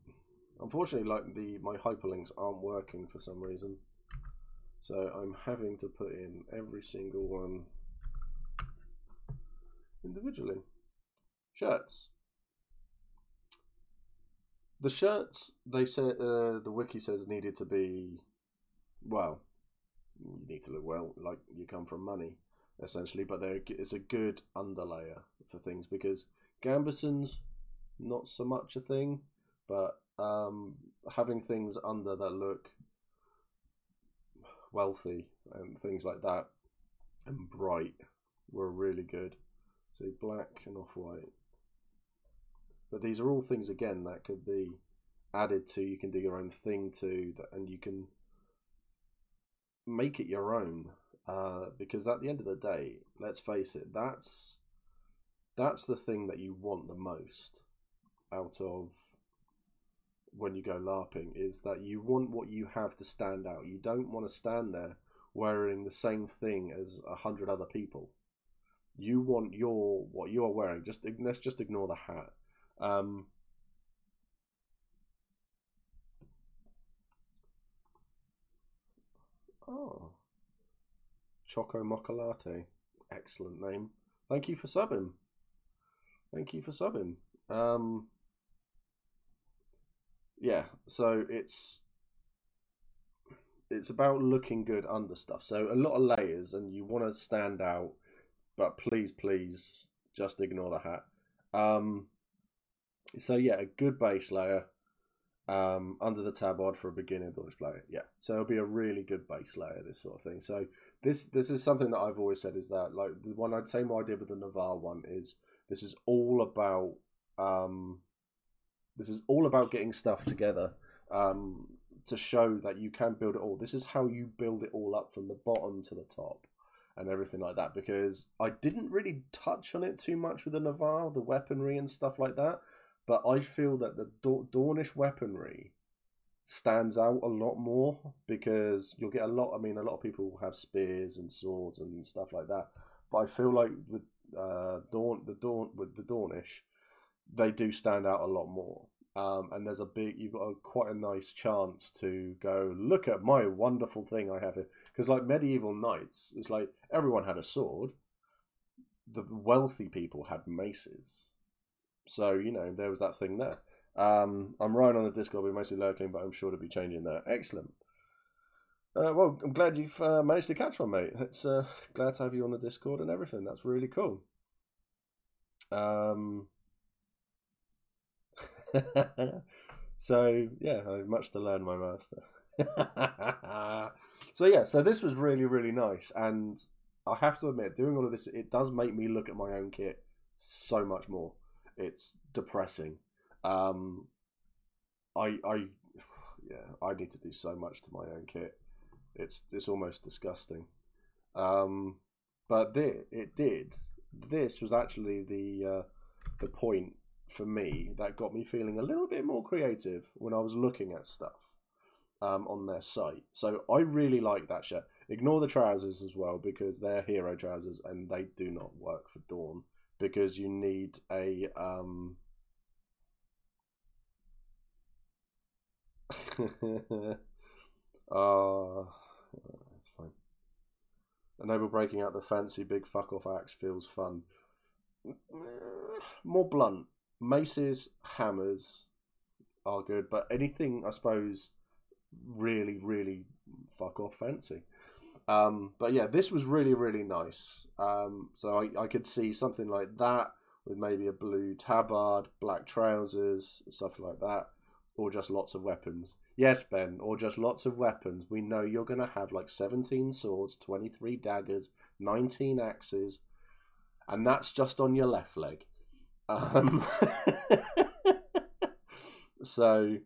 Unfortunately, like my hyperlinks aren't working for some reason, so I'm having to put in every single one individually. Shirts. The shirts, they said, the wiki says needed to be, well, you need to look well like you come from money, essentially, but it's a good underlayer for things, because gambesons, not so much a thing, but having things under that look wealthy and things like that and bright were really good. So black and off-white. But these are all things, again, that could be added to. You can do your own thing to, and you can make it your own. Because at the end of the day, let's face it, that's the thing that you want the most out of when you go LARPing, is that you want what you have to stand out. You don't want to stand there wearing the same thing as 100 other people. You want what you're wearing. Let's just ignore the hat. Oh, Choco Mocha Latte, excellent name. Thank you for subbing. Thank you for subbing. Yeah, so it's about looking good under stuff. So a lot of layers, and you want to stand out, but please just ignore the hat. So yeah, a good base layer under the tabard for a beginner Dodge player. Yeah, so it'll be a really good base layer, this sort of thing. So this is something that I've always said, is that, like, the one I'd say my idea with the Navarre one is this is all about getting stuff together to show that you can build it all. This is how you build it all up from the bottom to the top and everything like that, because I didn't really touch on it too much with the Navarre, the weaponry and stuff like that, but I feel that the Dornish weaponry stands out a lot more, because you'll get a lot of people have spears and swords and stuff like that, but I feel like with the Dornish, they do stand out a lot more. And there's you've got quite a nice chance to go, look at my wonderful thing I have here. Because like medieval knights, it's like everyone had a sword. The wealthy people had maces. So, you know, there was that thing there. I'm Ryan on the Discord, we're mostly lurking, but I'm sure to be changing that. Excellent. Well, I'm glad you've managed to catch one, mate. It's glad to have you on the Discord and everything. That's really cool. So yeah, I have much to learn, my master. So yeah, so this was really nice, and I have to admit, doing all of this, it does make me look at my own kit so much more. It's depressing. I need to do so much to my own kit. It's almost disgusting. But it did. This was actually the point for me that got me feeling a little bit more creative when I was looking at stuff on their site. So I really like that shirt. Ignore the trousers as well, because they're hero trousers and they do not work for Dawn, because you need a it's fine. Enable breaking out the fancy big fuck off axe feels fun. More blunt. Maces, hammers are good, but anything, I suppose, really, really fuck off fancy. But yeah, this was really, really nice. So I could see something like that with maybe a blue tabard, black trousers, stuff like that, or just lots of weapons. Yes, Ben, or just lots of weapons. We know you're going to have like 17 swords, 23 daggers, 19 axes, and that's just on your left leg. So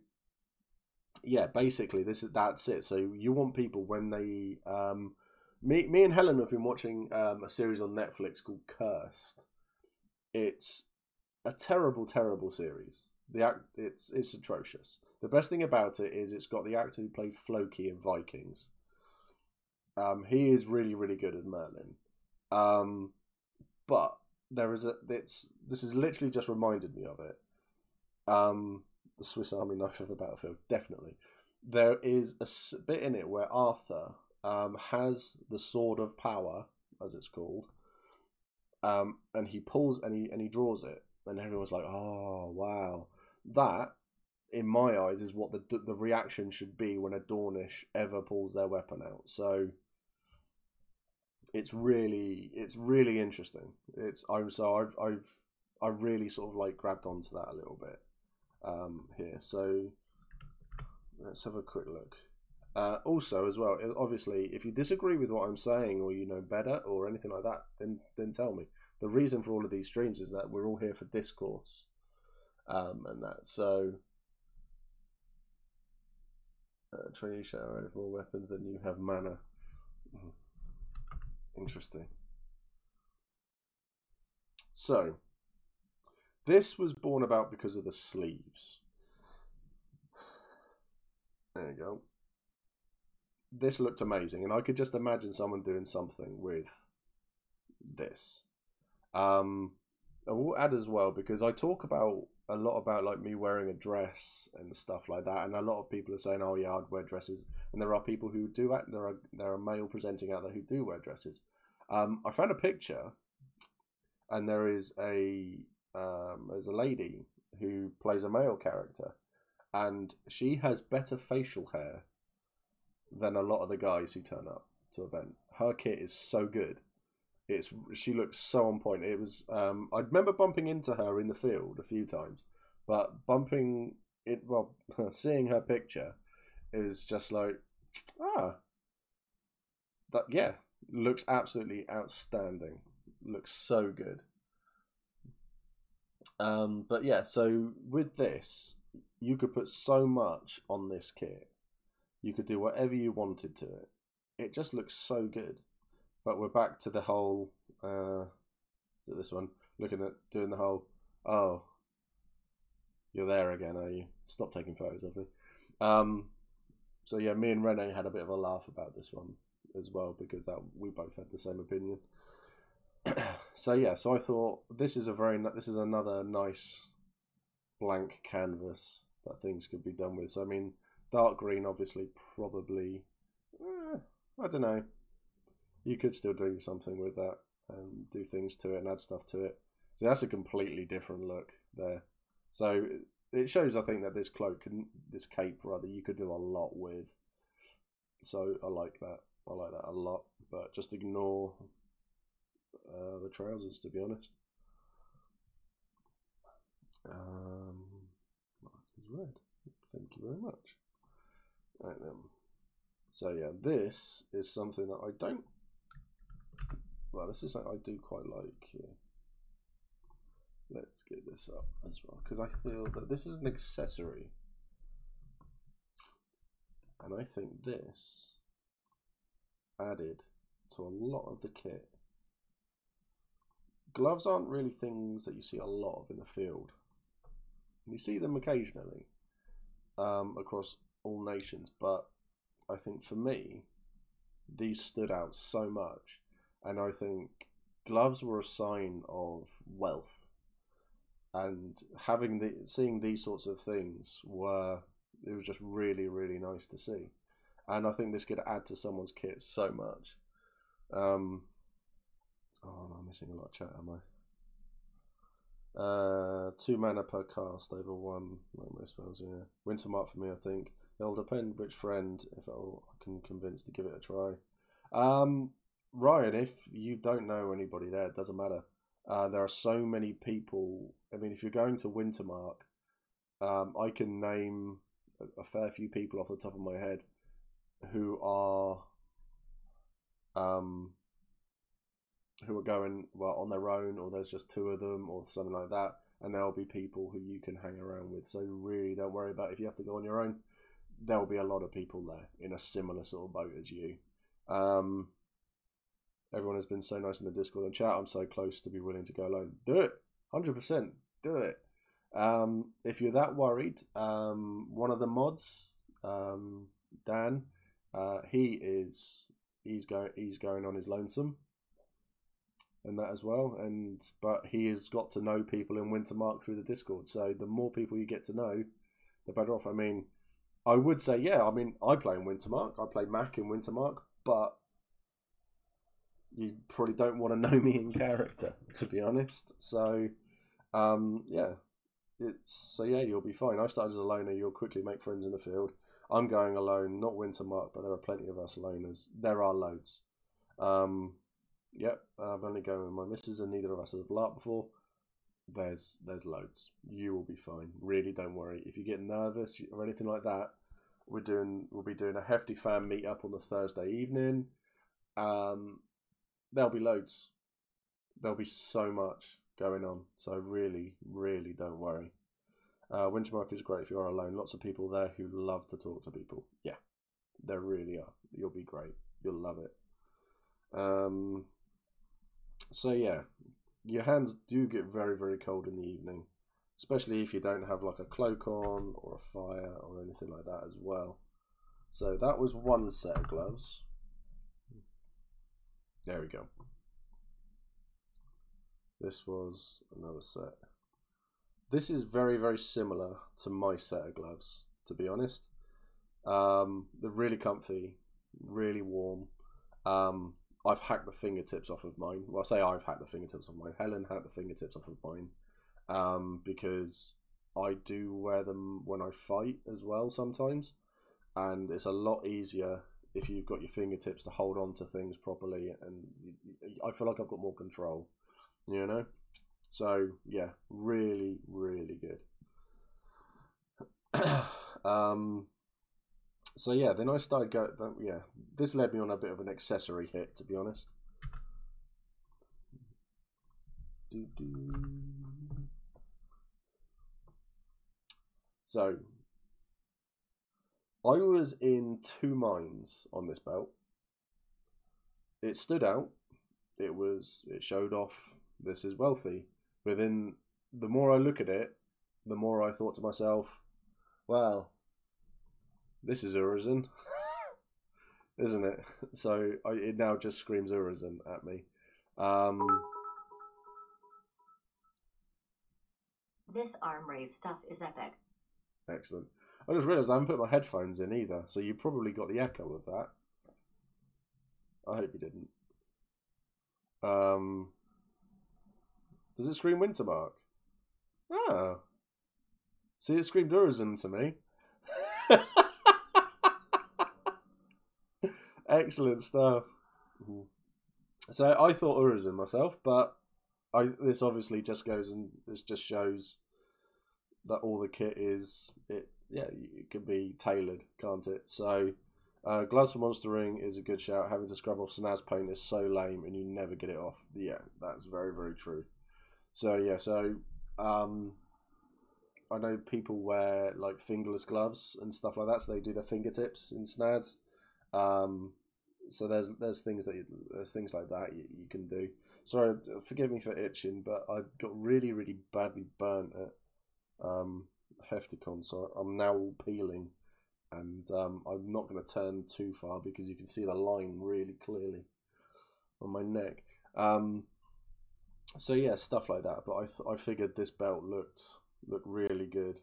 yeah, basically that's it. So you want people when they me and Helen have been watching a series on Netflix called Cursed. It's a terrible series. It's atrocious. The best thing about it is it's got the actor who played Floki in Vikings. He is really, really good at Merlin. But there is this has literally just reminded me of it. The Swiss Army knife of the battlefield, definitely. There is a bit in it where Arthur has the sword of power, as it's called, and he pulls and he draws it, and everyone's like, "Oh wow!" That, in my eyes, is what the reaction should be when a Dornish ever pulls their weapon out. So it's really interesting. I've really sort of like grabbed onto that a little bit here. So let's have a quick look. Also, as well, obviously, if you disagree with what I'm saying, or you know better, or anything like that, then tell me. The reason for all of these streams is that we're all here for discourse, and that. So, train shower have more weapons than you have mana. Interesting. So, this was born about because of the sleeves. There you go. This looked amazing, and I could just imagine someone doing something with this. I will add as well, because I talk about a lot about like me wearing a dress and stuff like that, and a lot of people are saying, "Oh yeah, I'd wear dresses," and there are people who do. There are male presenting out there who do wear dresses. I found a picture, and there's a lady who plays a male character, and she has better facial hair than a lot of the guys who turn up to event. Her kit is so good. She looks so on point. It was I remember bumping into her in the field a few times, but seeing her picture is just like, that, yeah, looks absolutely outstanding. Looks so good. But yeah, so with this, you could put so much on this kit. You could do whatever you wanted to it. It just looks so good. But we're back to the whole, this one, looking at doing the whole, oh, you're there again, are you? Stop taking photos of me. So yeah, me and Rene had a bit of a laugh about this one as well, because we both had the same opinion. So yeah, so I thought this is another nice blank canvas that things could be done with. So I mean, dark green, obviously, probably, I don't know. You could still do something with that and do things to it and add stuff to it. So that's a completely different look there. So it shows, I think, that this cape rather, you could do a lot with. So I like that. I like that a lot. But just ignore the trousers, to be honest. Mark is red. Thank you very much. Right then. So yeah, this is something that I don't. Well, this is something I do quite like here. Let's get this up as well, because I feel that this is an accessory, and I think this added to a lot of the kit gloves aren't really things that you see a lot of in the field. You see them occasionally across all nations, but I think for me, these stood out so much, and I think gloves were a sign of wealth, and seeing these sorts of things it was just really, really nice to see, and I think this could add to someone's kit so much. Oh, I'm missing a lot of chat, am I? 2 mana per cast over 1, like most spells, yeah. Winter Mark for me, I think. It'll depend which friend, if I can convince to give it a try. Ryan, if you don't know anybody there, it doesn't matter. There are so many people. I mean, if you're going to Wintermark, I can name a fair few people off the top of my head who are going on their own, or there's just 2 of them, or something like that, and there'll be people who you can hang around with. So really, don't worry about if you have to go on your own. There'll be a lot of people there in a similar sort of boat as you. Everyone has been so nice in the Discord and chat. I'm so close to be willing to go alone. Do it, 100%. Do it. If you're that worried, one of the mods, Dan, he's going on his lonesome, and that as well. But he has got to know people in Wintermark through the Discord. So the more people you get to know, the better off. I mean, I would say, yeah, I mean, I play in Wintermark. I play Mac in Wintermark, but you probably don't want to know me in character, to be honest. So, yeah, you'll be fine. I started as a loner. You'll quickly make friends in the field. I'm going alone, not Wintermark, but there are plenty of us loners. There are loads. Yep, I've only gone with my missus, and neither of us have Larp before. There's loads. You will be fine. Really, don't worry. If you get nervous or anything like that, we'll be doing a hefty fan meetup on the Thursday evening. There'll be loads. There'll be so much going on. So really, really don't worry. Wintermark is great if you're alone. Lots of people there who love to talk to people. Yeah, there really are. You'll be great. You'll love it. So yeah, your hands do get very, very cold in the evening, especially if you don't have like a cloak on or a fire or anything like that as well. So that was one set of gloves. There we go. This was another set. This is very, very similar to my set of gloves, to be honest. They're really comfy, really warm. I've hacked the fingertips off of mine. Well, I say I've hacked the fingertips off mine. Helen hacked the fingertips off of mine, because I do wear them when I fight as well sometimes, and it's a lot easier if you've got your fingertips to hold on to things properly, and I feel like I've got more control, you know? So yeah, really, really good. So yeah, then I started going. Yeah, this led me on a bit of an accessory hit, to be honest. So I was in 2 minds on this belt. It stood out. It showed off. This is wealthy. But then the more I look at it, the more I thought to myself, well, this is Urizen, isn't it? So it now just screams Urizen at me. This Armoury stuff is epic. Excellent. I just realised I haven't put my headphones in either, so you probably got the echo of that. I hope you didn't. Does it scream Wintermark? Oh. See, it screamed Urizen to me. Excellent stuff. So I thought Urizen myself, but this obviously just goes and this just shows that all the kit it can be tailored, can't it? So gloves for monstering is a good shout. Having to scrub off Snaz paint is so lame and you never get it off. Yeah, that's very, very true. So yeah, I know people wear like fingerless gloves and stuff like that, so they do their fingertips in Snaz. So there's things like that you can do. Sorry, forgive me for itching, but I got really, really badly burnt at Hefticon, so I'm now all peeling, and I'm not going to turn too far because you can see the line really clearly on my neck. So yeah, stuff like that. But I figured this belt looked really good.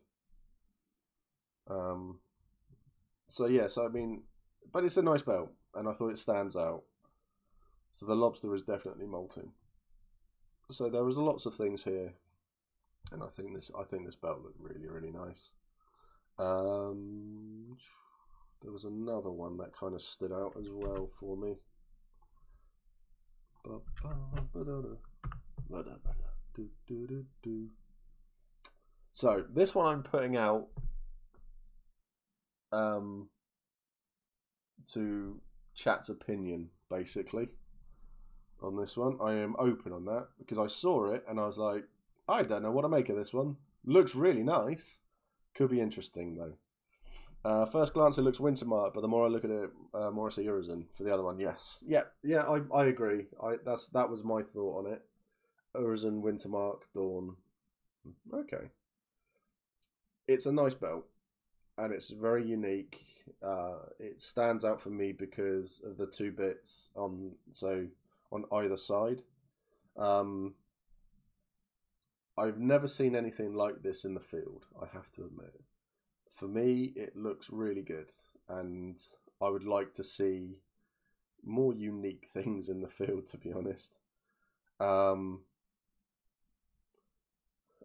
So yeah, so I mean, but it's a nice belt, and I thought it stands out. So the lobster is definitely molting. So there was lots of things here, and I think this belt looked really, really nice. There was another one that kind of stood out as well for me. So this one I'm putting out to chat's opinion, basically. On this one, I am open on that because I saw it and I was like, I don't know what to make of this one. Looks really nice. Could be interesting though. First glance, it looks Wintermark, but the more I look at it, more I see Urizen for the other one. Yes, yeah, I agree. That was my thought on it. Urizen, Wintermark, Dawn. Okay, it's a nice belt, and it's very unique. It stands out for me because of the two bits on either side. I've never seen anything like this in the field, I have to admit. For me, it looks really good, and I would like to see more unique things in the field, to be honest. I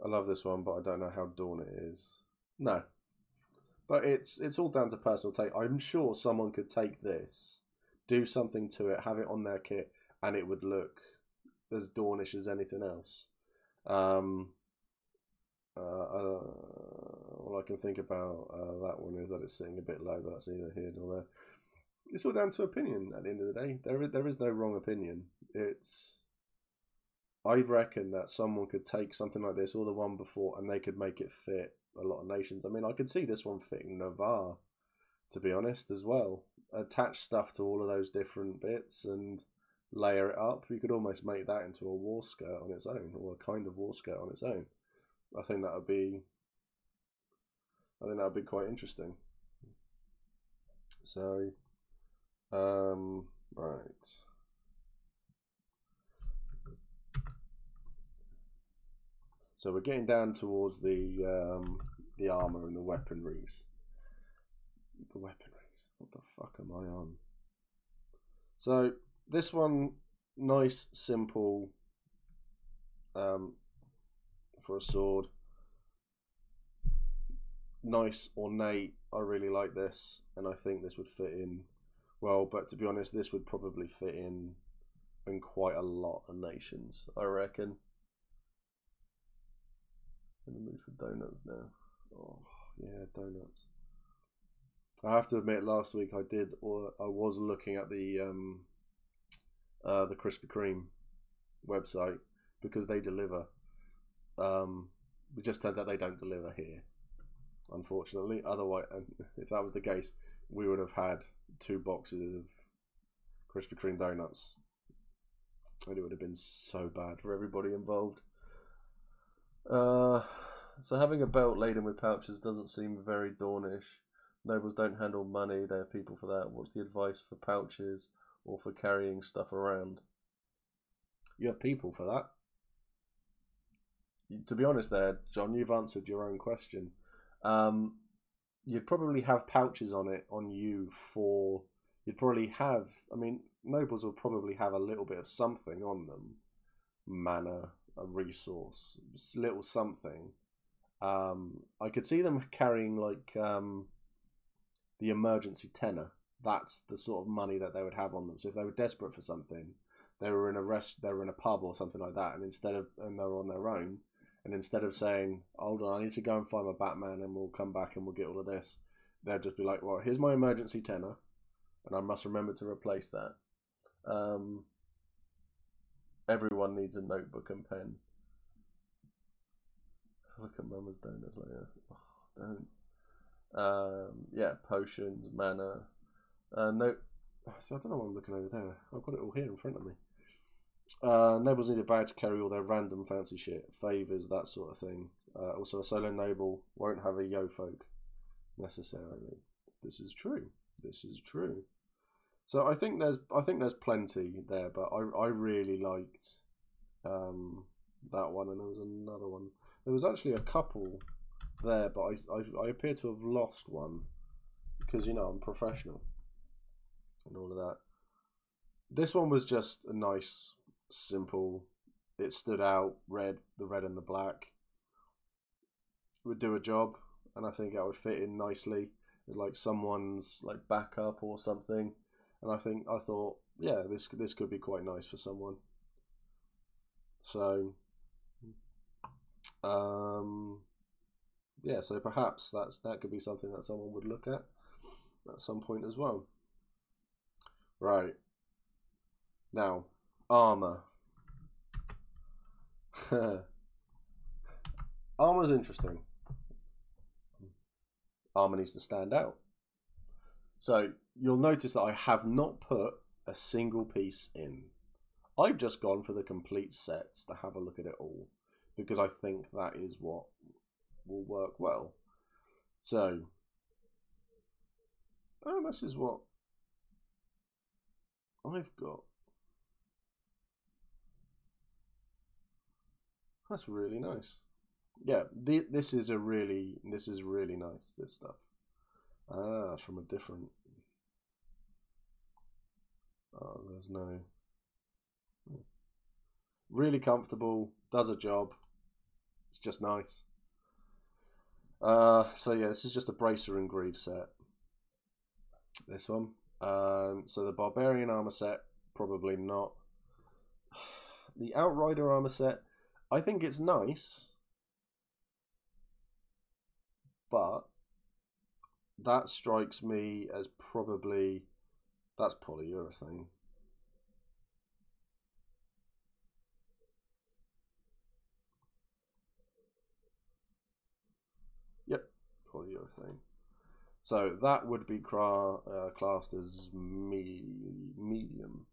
love this one, but I don't know how Dawn it is. No. But it's all down to personal take. I'm sure someone could take this, do something to it, have it on their kit, and it would look as Dawnish as anything else. All I can think about that one is that it's sitting a bit low, but that's neither here nor there. It's all down to opinion at the end of the day. There is no wrong opinion. I reckon that someone could take something like this or the one before and they could make it fit a lot of nations. I mean, I could see this one fitting Navarre, to be honest, as well. Attach stuff to all of those different bits and layer it up. You could almost make that into a war skirt on its own, or a kind of war skirt on its own. I think that would be quite interesting. So, right. So we're getting down towards the armor and the weaponries. The weaponries. What the fuck am I on? So this one, nice, simple. For a sword, nice, ornate. I really like this, and I think this would fit in well. But to be honest, this would probably fit in quite a lot of nations, I reckon. I'm gonna move for donuts now. Oh yeah, donuts. I have to admit, last week I was looking at the Krispy Kreme website because they deliver. It just turns out they don't deliver here, unfortunately. Otherwise, if that was the case, we would have had 2 boxes of Krispy Kreme donuts, and it would have been so bad for everybody involved. So having a belt laden with pouches doesn't seem very Dawnish. Nobles don't handle money, they have people for that. What's the advice for pouches or for carrying stuff around? You have people for that. To be honest there, John, you've answered your own question. You'd probably have pouches on you for... You'd probably have... I mean, nobles will probably have a little bit of something on them. Mana, a resource, little something. I could see them carrying like the emergency tenner. That's the sort of money that they would have on them. So if they were desperate for something, they were in a pub or something like that, and they were on their own, and instead of saying, hold on, I need to go and find my Batman and we'll come back and we'll get all of this, they'd just be like, well, here's my emergency tenner, and I must remember to replace that. Everyone needs a notebook and pen. Look at Mama's donuts later. Oh, don't. Yeah, potions, mana. No. So I don't know what I'm looking over there. I've got it all here in front of me. Nobles need a badge to carry all their random fancy shit, favours, that sort of thing. Also, a solo noble won't have a yo folk necessarily. This is true. This is true. So I think there's plenty there, but I really liked that one, and there was another one. There was actually a couple there, but I appear to have lost one because, you know, I'm professional and all of that. This one was just a nice, simple. It stood out. The red and the black would do a job, and I think it would fit in nicely as like someone's like backup or something. And I thought, yeah, this could be quite nice for someone. So, yeah, so perhaps that could be something that someone would look at some point as well. Right. Now, armor. Armor's interesting. Armor needs to stand out. So you'll notice that I have not put a single piece in. I've just gone for the complete sets to have a look at it all, because I think that is what will work well. So, this is what I've got. That's really nice. Yeah, this is really nice, this stuff. Ah, from a different. Oh, there's no. Really comfortable, does a job. It's just nice. So yeah, this is just a bracer and greave set. This one. So the barbarian armor set, probably not. The outrider armor set, I think it's nice, but that strikes me as probably, that's polyurethane. Yep, polyurethane. So that would be classed as medium.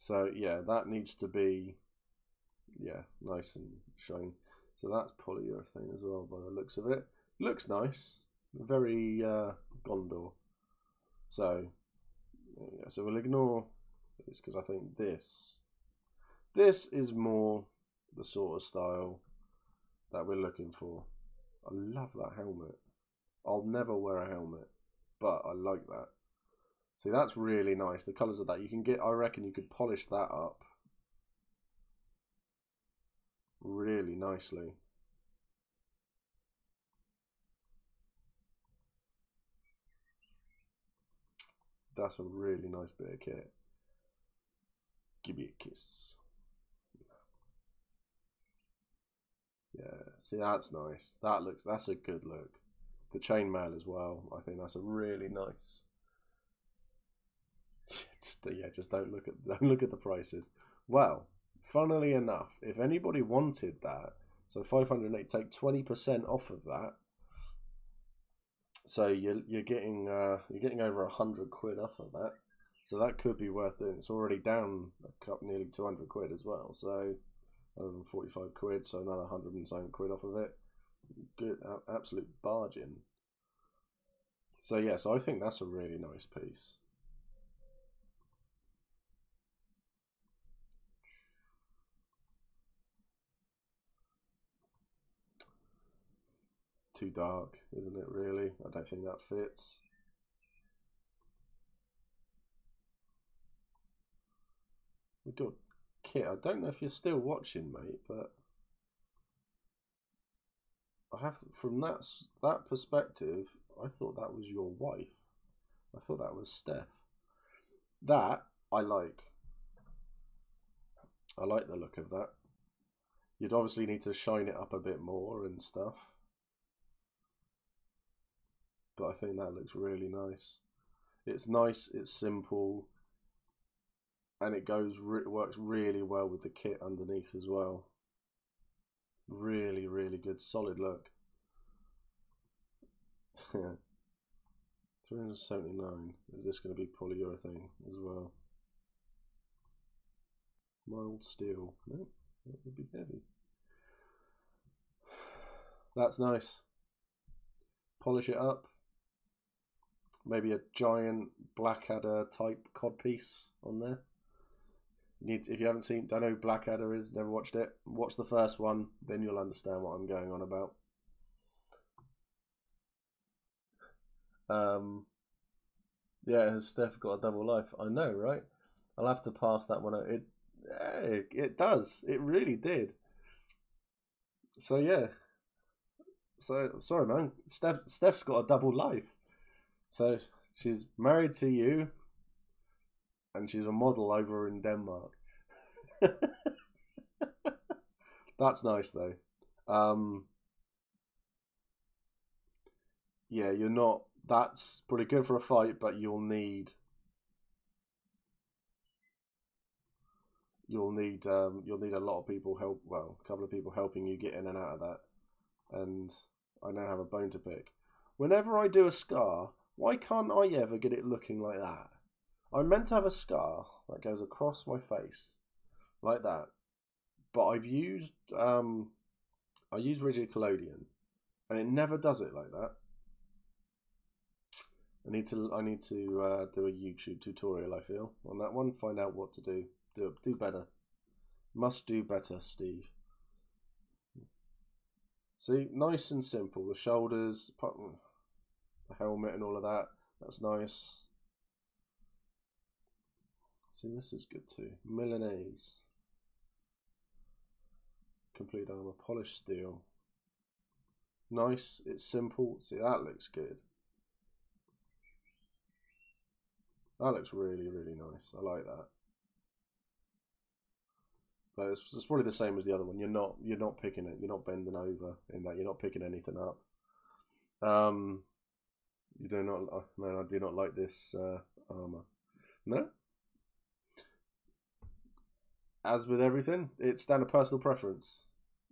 So yeah, that needs to be, yeah, nice and shiny. So that's polyurethane as well by the looks of it. Looks nice, very Gondor. So yeah, so we'll ignore this because I think this is more the sort of style that we're looking for. I love that helmet. I'll never wear a helmet, but I like that. See, that's really nice. The colours of that, you can get, I reckon you could polish that up really nicely. That's a really nice bit of kit. Give me a kiss. Yeah, see, that's nice. That's a good look. The chainmail as well. I think that's a really nice. Just don't look at the prices. Well, funnily enough, if anybody wanted that, so 508, take 20% off of that. So you're getting over 100 quid off of that. So that could be worth doing. It's already down nearly 200 quid as well. So 145 quid, so another 100 and something quid off of it. Good, absolute bargain. So yeah, so I think that's a really nice piece. Too dark, isn't it, really? I don't think that fits. We've got Kit. I don't know if you're still watching, mate, but I have, from that perspective, I thought that was your wife. I thought that was Steph. That I like. I like the look of that. You'd obviously need to shine it up a bit more and stuff, but I think that looks really nice. It's nice, it's simple, and it works really well with the kit underneath as well. Really, really good, solid look. 379. Is this going to be polyurethane as well? Mild steel. No, that would be heavy. That's nice. Polish it up. Maybe a giant Blackadder type codpiece on there. If you haven't don't know who Blackadder is, never watched it, watch the first one, then you'll understand what I'm going on about. Yeah, has Steph got a double life? I know, right? I'll have to pass that one out. It does. It really did. So yeah. So sorry, man. Steph's got a double life. So she's married to you, and she's a model over in Denmark. That's nice though. Yeah, you're not. That's pretty good for a fight, but you'll need a lot of people help. Well, a couple of people helping you get in and out of that. And I now have a bone to pick. Whenever I do a scar, why can't I ever get it looking like that? I'm meant to have a scar that goes across my face, like that. But I used rigid collodion, and it never does it like that. I need to do a YouTube tutorial, I feel, on that one. Find out what to do. Do better. Must do better, Steve. See, nice and simple. The shoulders, the helmet, and all of that. That's nice. See, this is good too. Milanese. Complete armor, polished steel. Nice. It's simple. See, that looks good. That looks really, really nice. I like that. But it's probably the same as the other one. You're not picking it. You're not bending over in that. You're not picking anything up. You do not. Man, I do not like this armor. No. As with everything, it's down to personal preference.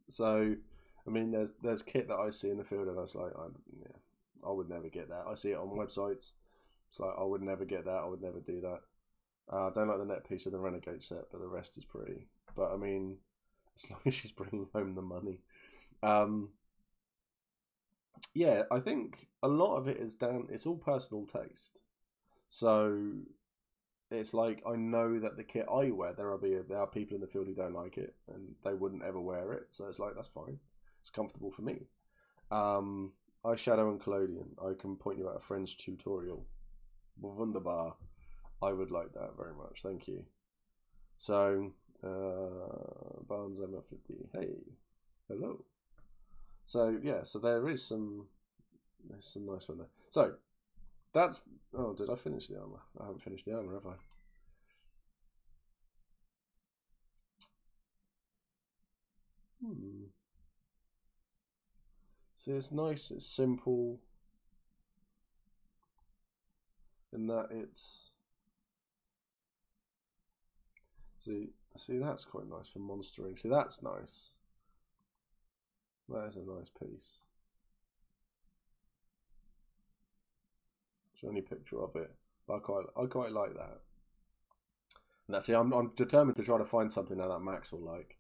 So, I mean, there's kit that I see in the field, and I was like, I would never get that. I see it on websites. It's like, I would never get that. I would never do that. I don't like the net piece of the Renegade set, but the rest is pretty. But I mean, as long as she's bringing home the money. Yeah, I think a lot of it is down. It's all personal taste. So it's like, I know that the kit I wear, there are people in the field who don't like it, and they wouldn't ever wear it. So it's like, that's fine. It's comfortable for me. Eyeshadow and collodion. I can point you out a friend's tutorial. Wunderbar. I would like that very much. Thank you. So, Barnes M50. Hey, hello. So yeah, so there's some nice one there. So that's. Oh, did I finish the armor? I haven't finished the armor, have I? See, it's nice. It's simple. In that it's. See, that's quite nice for monstering. See, that's nice. That is a nice piece. It's the only picture of it. But I quite like that. And that's it. I'm determined to try to find something that Max will like.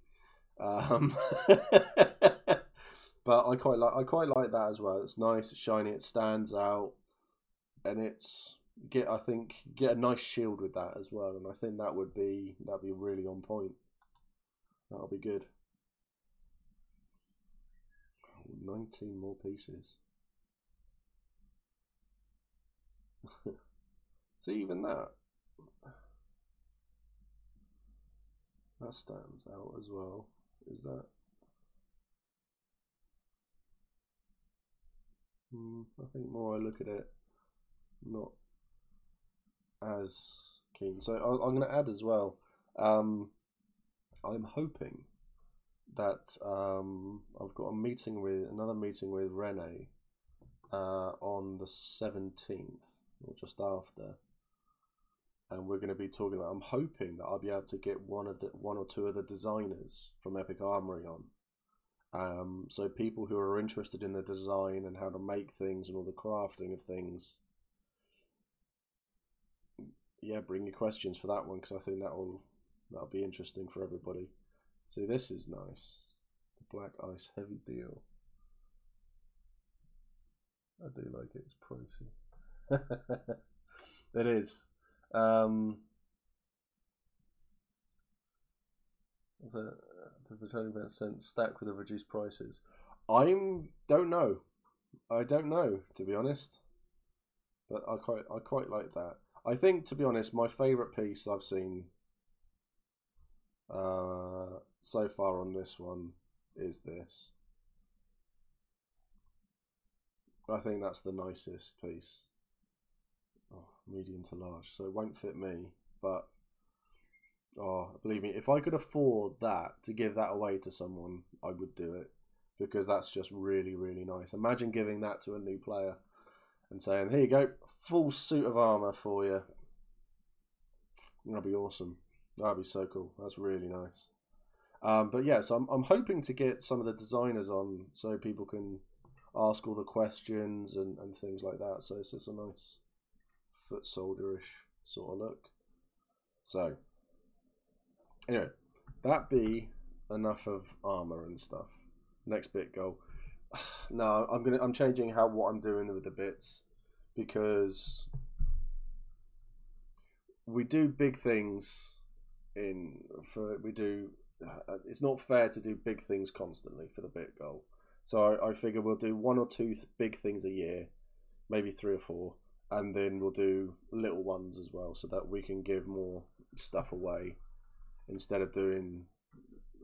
But I quite like that as well. It's nice, it's shiny, it stands out, and I think get a nice shield with that as well, and I think that'd be really on point. That'll be good. 19 more pieces. See, even that stands out as well. Is that? I think more I look at it, not as keen. So I'm going to add as well. I'm hoping that I've got another meeting with Rene on the 17th or just after, and we're going to be talking about. I'm hoping that I'll be able to get one or two of the designers from Epic Armoury on. So people who are interested in the design and how to make things and all the crafting of things. Yeah, bring your questions for that one, because I think that'll That'll be interesting for everybody. See, this is nice. The Black Ice Heavy Deal. I do like it. It's pricey. It is. Does the 20% stack with the reduced prices? Don't know. I don't know, to be honest. But I quite like that. I think, to be honest, my favourite piece I've seen so far on this one is this. I think that's the nicest piece. Oh, medium to large, so it won't fit me, but oh, believe me, if I could afford that, to give that away to someone, I would do it, because that's just really, really nice. Imagine giving that to a new player and saying, here you go, full suit of armour for you. That'd be awesome. That'd be so cool. That's really nice. But yeah, so I'm hoping to get some of the designers on so people can ask all the questions and things like that. So it's just a nice foot soldierish sort of look. So anyway, that be enough of armor and stuff. Next bit goal. No, I'm changing what I'm doing with the bits, because we do big things it's not fair to do big things constantly for the bit goal. So I figure we'll do 1 or 2 big things a year, maybe 3 or 4, and then we'll do little ones as well, so that we can give more stuff away instead of doing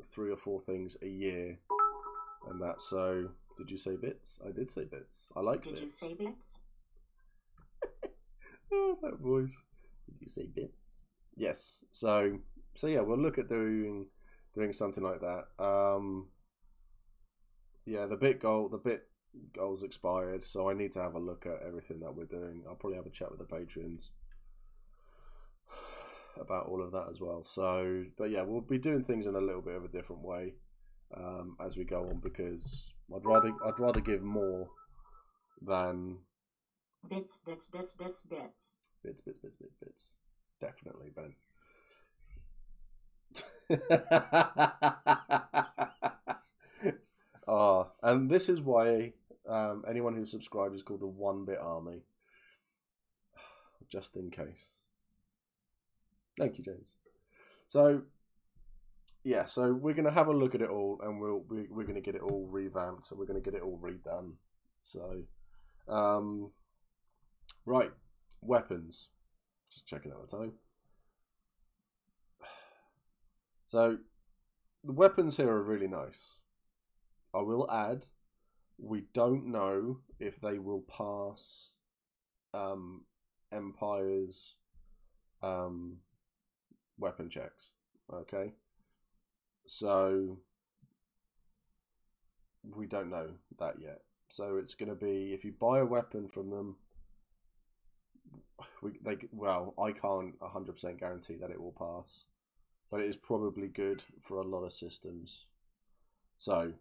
3 or 4 things a year. And that's so. Did you say bits? I did say bits. I like bits. Did you say bits? Oh, that voice. Did you say bits? Yes. So yeah, we'll look at doing something like that. Yeah, the bit goal's expired, so I need to have a look at everything that we're doing. I'll probably have a chat with the patrons about all of that as well. So, but yeah, we'll be doing things in a little bit of a different way as we go on, because I'd rather give more than bits. Definitely, Ben. And this is why anyone who subscribed is called the 1-Bit Army, just in case. Thank you, James. So yeah, so we're gonna have a look at it all, and we're gonna get it all revamped, so we're gonna get it all redone. So right, weapons. Just checking out the time. So the weapons here are really nice. I will add, we don't know if they will pass Empire's weapon checks. Okay, so we don't know that yet. So it's going to be, if you buy a weapon from them, I can't 100% guarantee that it will pass, but it is probably good for a lot of systems. So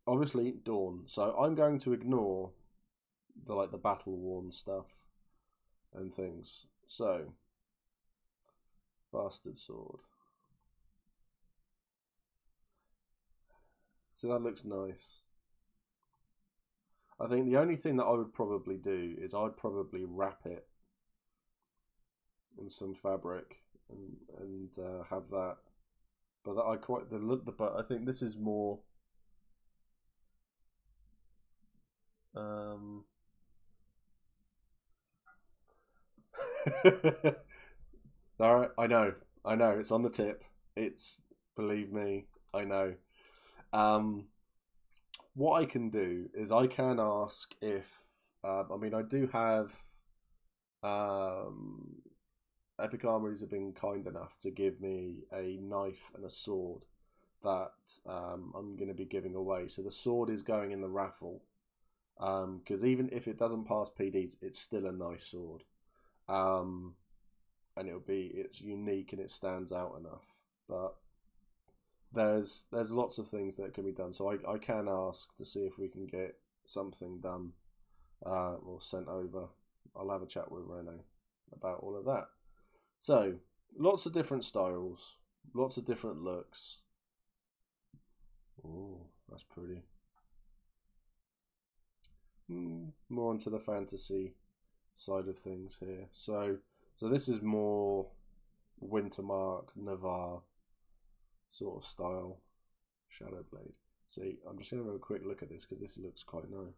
obviously Dawn. So I'm going to ignore the battle worn stuff and things. So bastard sword. So that looks nice. I think the only thing that I would probably do is I'd probably wrap it in some fabric and have that. But I quite but I think this is more. Alright, I know, it's on the tip. Believe me, I know. What I can do is I can ask if I do have Epic Armouries have been kind enough to give me a knife and a sword that I'm going to be giving away. So the sword is going in the raffle, because even if it doesn't pass PDs, it's still a nice sword, and it's unique and it stands out enough. But there's lots of things that can be done, so I can ask to see if we can get something done or sent over. I'll have a chat with Rene about all of that. So lots of different styles. Lots of different looks. Oh, that's pretty. More onto the fantasy side of things here. So this is more Wintermark, Navarre sort of style Shadow Blade. See, I'm just going to have a quick look at this because this looks quite nice.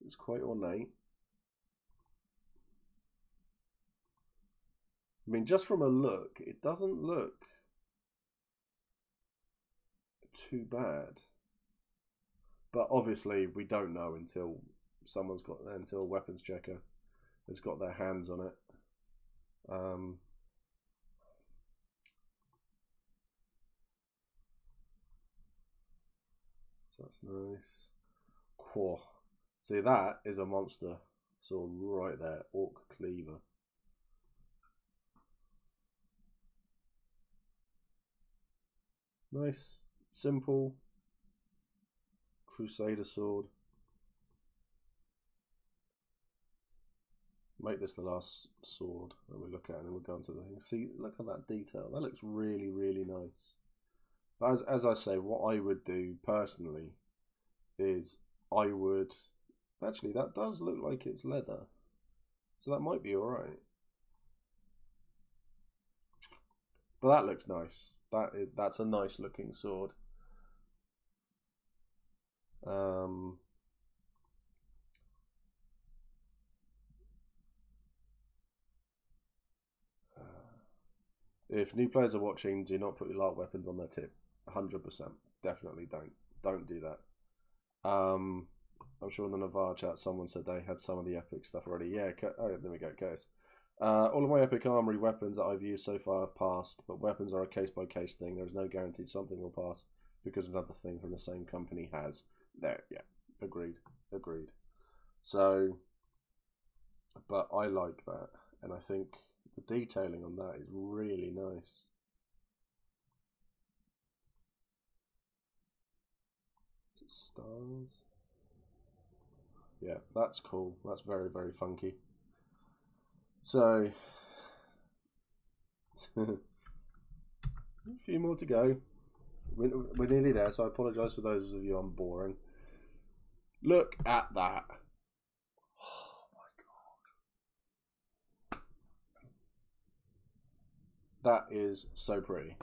It's quite ornate. I mean, just from a look, it doesn't look too bad. But obviously, we don't know until until a weapons checker has got their hands on it. So that's nice. Quah. See, that is a monster sword right there. Orc Cleaver. Nice, simple Crusader sword. Make this the last sword that we look at, and then we'll go into the thing. See, look at that detail. That looks really, really nice. But as I say, what I would do personally is I would... Actually, that does look like it's leather. So that might be alright. But that looks nice. That's a nice looking sword. If new players are watching, do not put your Larp weapons on their tip. 100%. Definitely don't. Don't do that. I'm sure in the Navarre chat someone said they had some of the epic stuff already. Yeah, oh, there we go, Curtis. All of my Epic Armoury weapons that I've used so far have passed, but weapons are a case-by-case thing. There is no guarantee something will pass because another thing from the same company has. There, yeah, agreed. So, but I like that, and I think the detailing on that is really nice. Is it stars? Yeah, that's cool. That's very, very funky. So, a few more to go. We're nearly there, so I apologise for those of you I'm boring. Look at that. Oh my god. That is so pretty.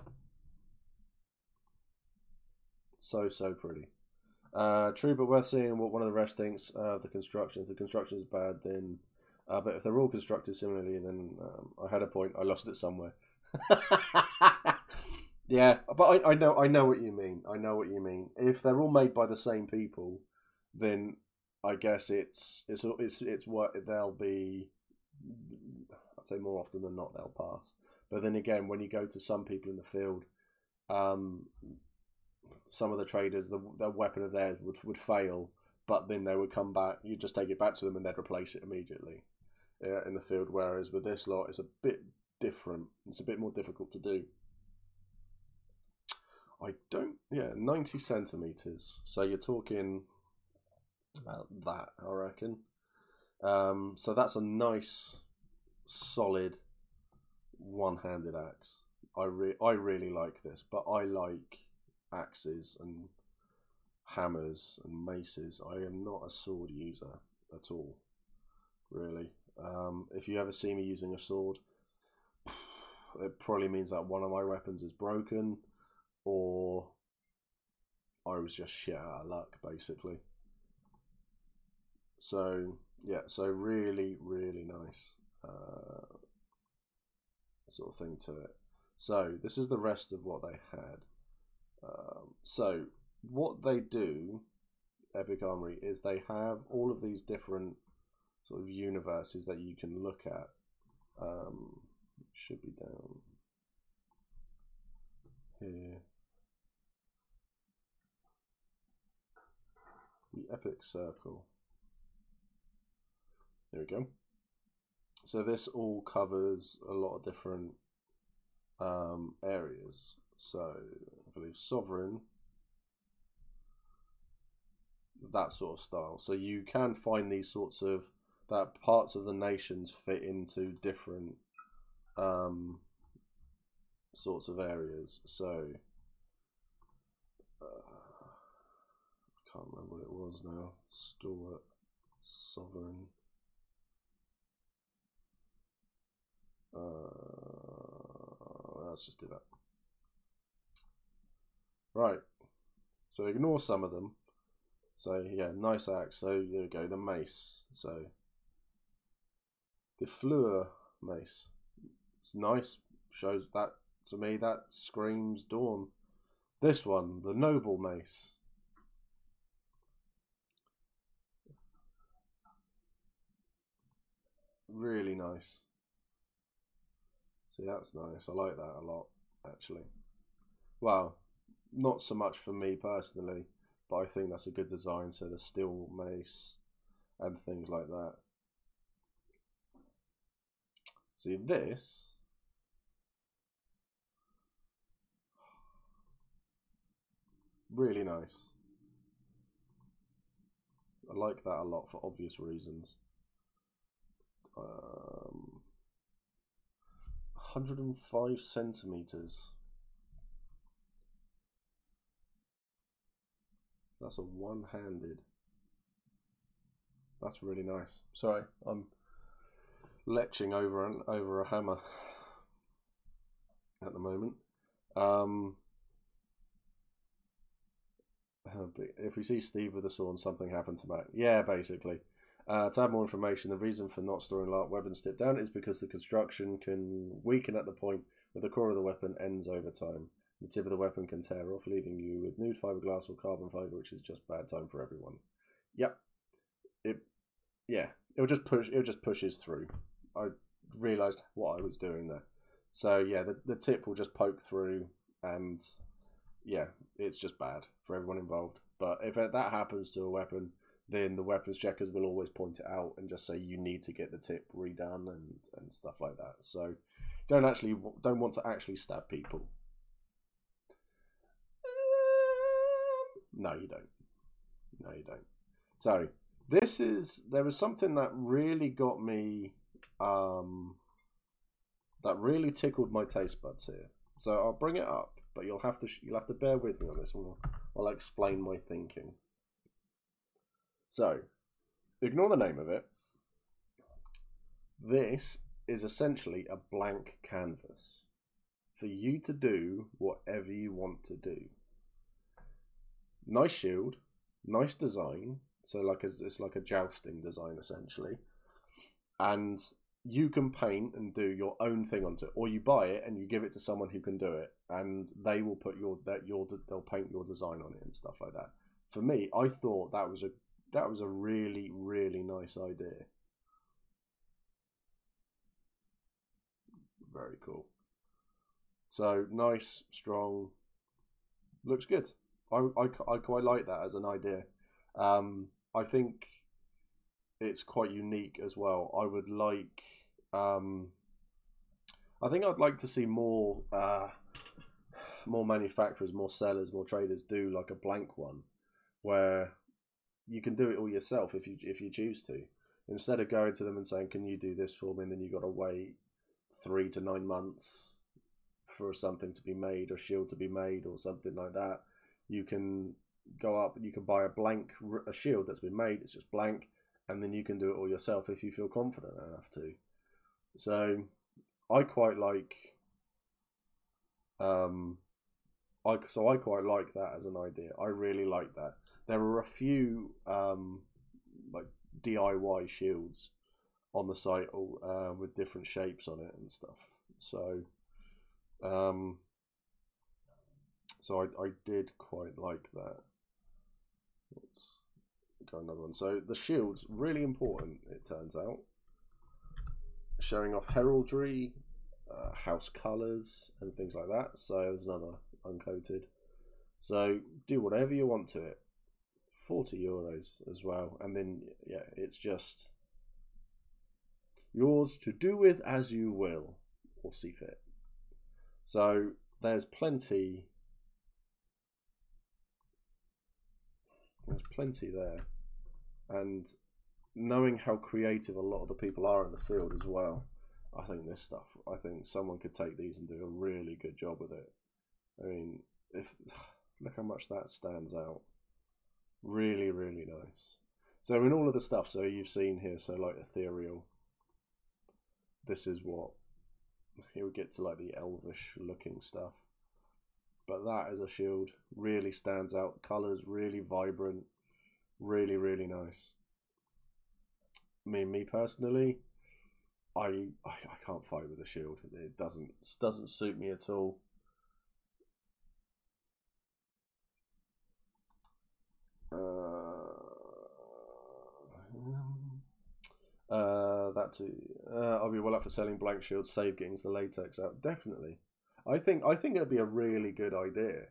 So pretty. True, but worth seeing what one of the rest thinks of the construction. If the construction is bad, then... but if they're all constructed similarly, then I had a point. I lost it somewhere. Yeah, but I know what you mean. I know what you mean. If they're all made by the same people, then I guess it's what they'll be. I'd say more often than not they'll pass. But then again, when you go to some people in the field, some of the traders, the weapon of theirs would fail, but then they would come back. You just take it back to them and they'd replace it immediately in the field. Whereas with this lot, it's a bit different. It's a bit more difficult to do. 90 centimeters. So you're talking about that, I reckon. So that's a nice, solid, one-handed axe. I really like this, but I like axes and hammers and maces. I am not a sword user at all, really. If you ever see me using a sword, it probably means that one of my weapons is broken, or I was just shit out of luck, basically. So yeah, so really, really nice sort of thing to it. So this is the rest of what they had. So what they do, Epic Armoury, is they have all of these different sort of universes that you can look at. Should be down here. The Epic Circle. There we go. So this all covers a lot of different areas. So I believe Sovereign, that sort of style. So you can find these sorts of that parts of the nations fit into different sorts of areas. So I can't remember what it was now. Stalwart, sovereign. Let's just do that. Right. So ignore some of them. So yeah, nice axe. So there we go. The mace. So the Fleur mace. It's nice. Shows that to me. That screams Dawn. This one, the noble mace. Really nice. See, that's nice. I like that a lot, actually. Well, not so much for me personally, but I think that's a good design. So the steel mace and things like that. See, this really nice. I like that a lot for obvious reasons. 105 centimeters. That's a one-handed. That's really nice. Sorry, I'm leching over a hammer at the moment. If we see Steve with a sword, something happened to Matt. Yeah, basically. To add more information, the reason for not storing Larp weapons tipped down is because the construction can weaken at the point where the core of the weapon ends over time. The tip of the weapon can tear off, leaving you with nude fiberglass or carbon fiber, which is just bad time for everyone. Yep. It just pushes through. I realised what I was doing there. So yeah, the tip will just poke through, and yeah, it's just bad for everyone involved. But if that happens to a weapon, then the weapons checkers will always point it out and just say you need to get the tip redone and stuff like that. So don't want to actually stab people. No, you don't. No, you don't. So there was something that really got me, that really tickled my taste buds here. So I'll bring it up, but you'll have to bear with me on this one. I'll explain my thinking. So, ignore the name of it. This is essentially a blank canvas for you to do whatever you want to do. Nice shield, nice design. So it's like a jousting design essentially, and you can paint and do your own thing onto it, or you buy it and you give it to someone who can do it, and they will put they'll paint your design on it and stuff like that. For me, I thought that was a really, really nice idea. Very cool. So nice, strong, looks good. I quite like that as an idea. I think it's quite unique as well. I would like, I think I'd like to see more manufacturers, more sellers, more traders do like a blank one, where you can do it all yourself if you choose to, instead of going to them and saying, "Can you do this for me?" and then you got to wait 3 to 9 months for something to be made, or shield to be made, or something like that. You can go up and you can buy a shield that's been made. It's just blank, and then you can do it all yourself if you feel confident enough to. So I quite like, I quite like that as an idea. I really like that. There are a few like DIY shields on the site, all with different shapes on it and stuff. So I did quite like that. Let's go another one. So the shield's really important, it turns out. Showing off heraldry, house colours and things like that. So there's another uncoated. So do whatever you want to it. €40 as well. And then yeah, it's just yours to do with as you will or see fit. So there's plenty there, and knowing how creative a lot of the people are in the field as well, I think this stuff, I think someone could take these and do a really good job with it. I mean, look how much that stands out. Really, really nice. So in all of the stuff, so you've seen here, so like ethereal, this is what, here we get to like the elvish looking stuff. But that as a shield really stands out. Colours really vibrant, really, really nice. I mean, me personally, I can't fight with a shield. It doesn't suit me at all. That too. I'll be well up for selling blank shields, save getting the latex out. Definitely. I think it'd be a really good idea.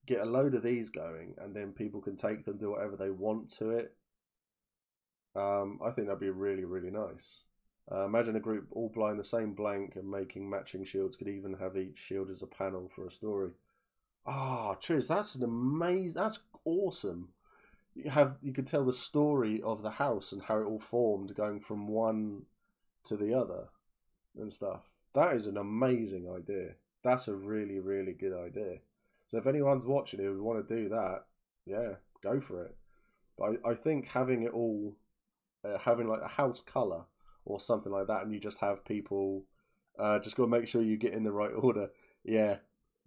Get a load of these going, and then people can take them, do whatever they want to it. I think that'd be really, really nice. Imagine a group all buying the same blank and making matching shields. Could even have each shield as a panel for a story. Ah, Triz, that's an amazing. That's awesome. You could tell the story of the house and how it all formed, going from one to the other and stuff. That is an amazing idea. That's a really, really good idea. So if anyone's watching it would want to do that, yeah, go for it. But I think having it all, having like a house colour or something like that, and you just have people, just got to make sure you get in the right order. Yeah,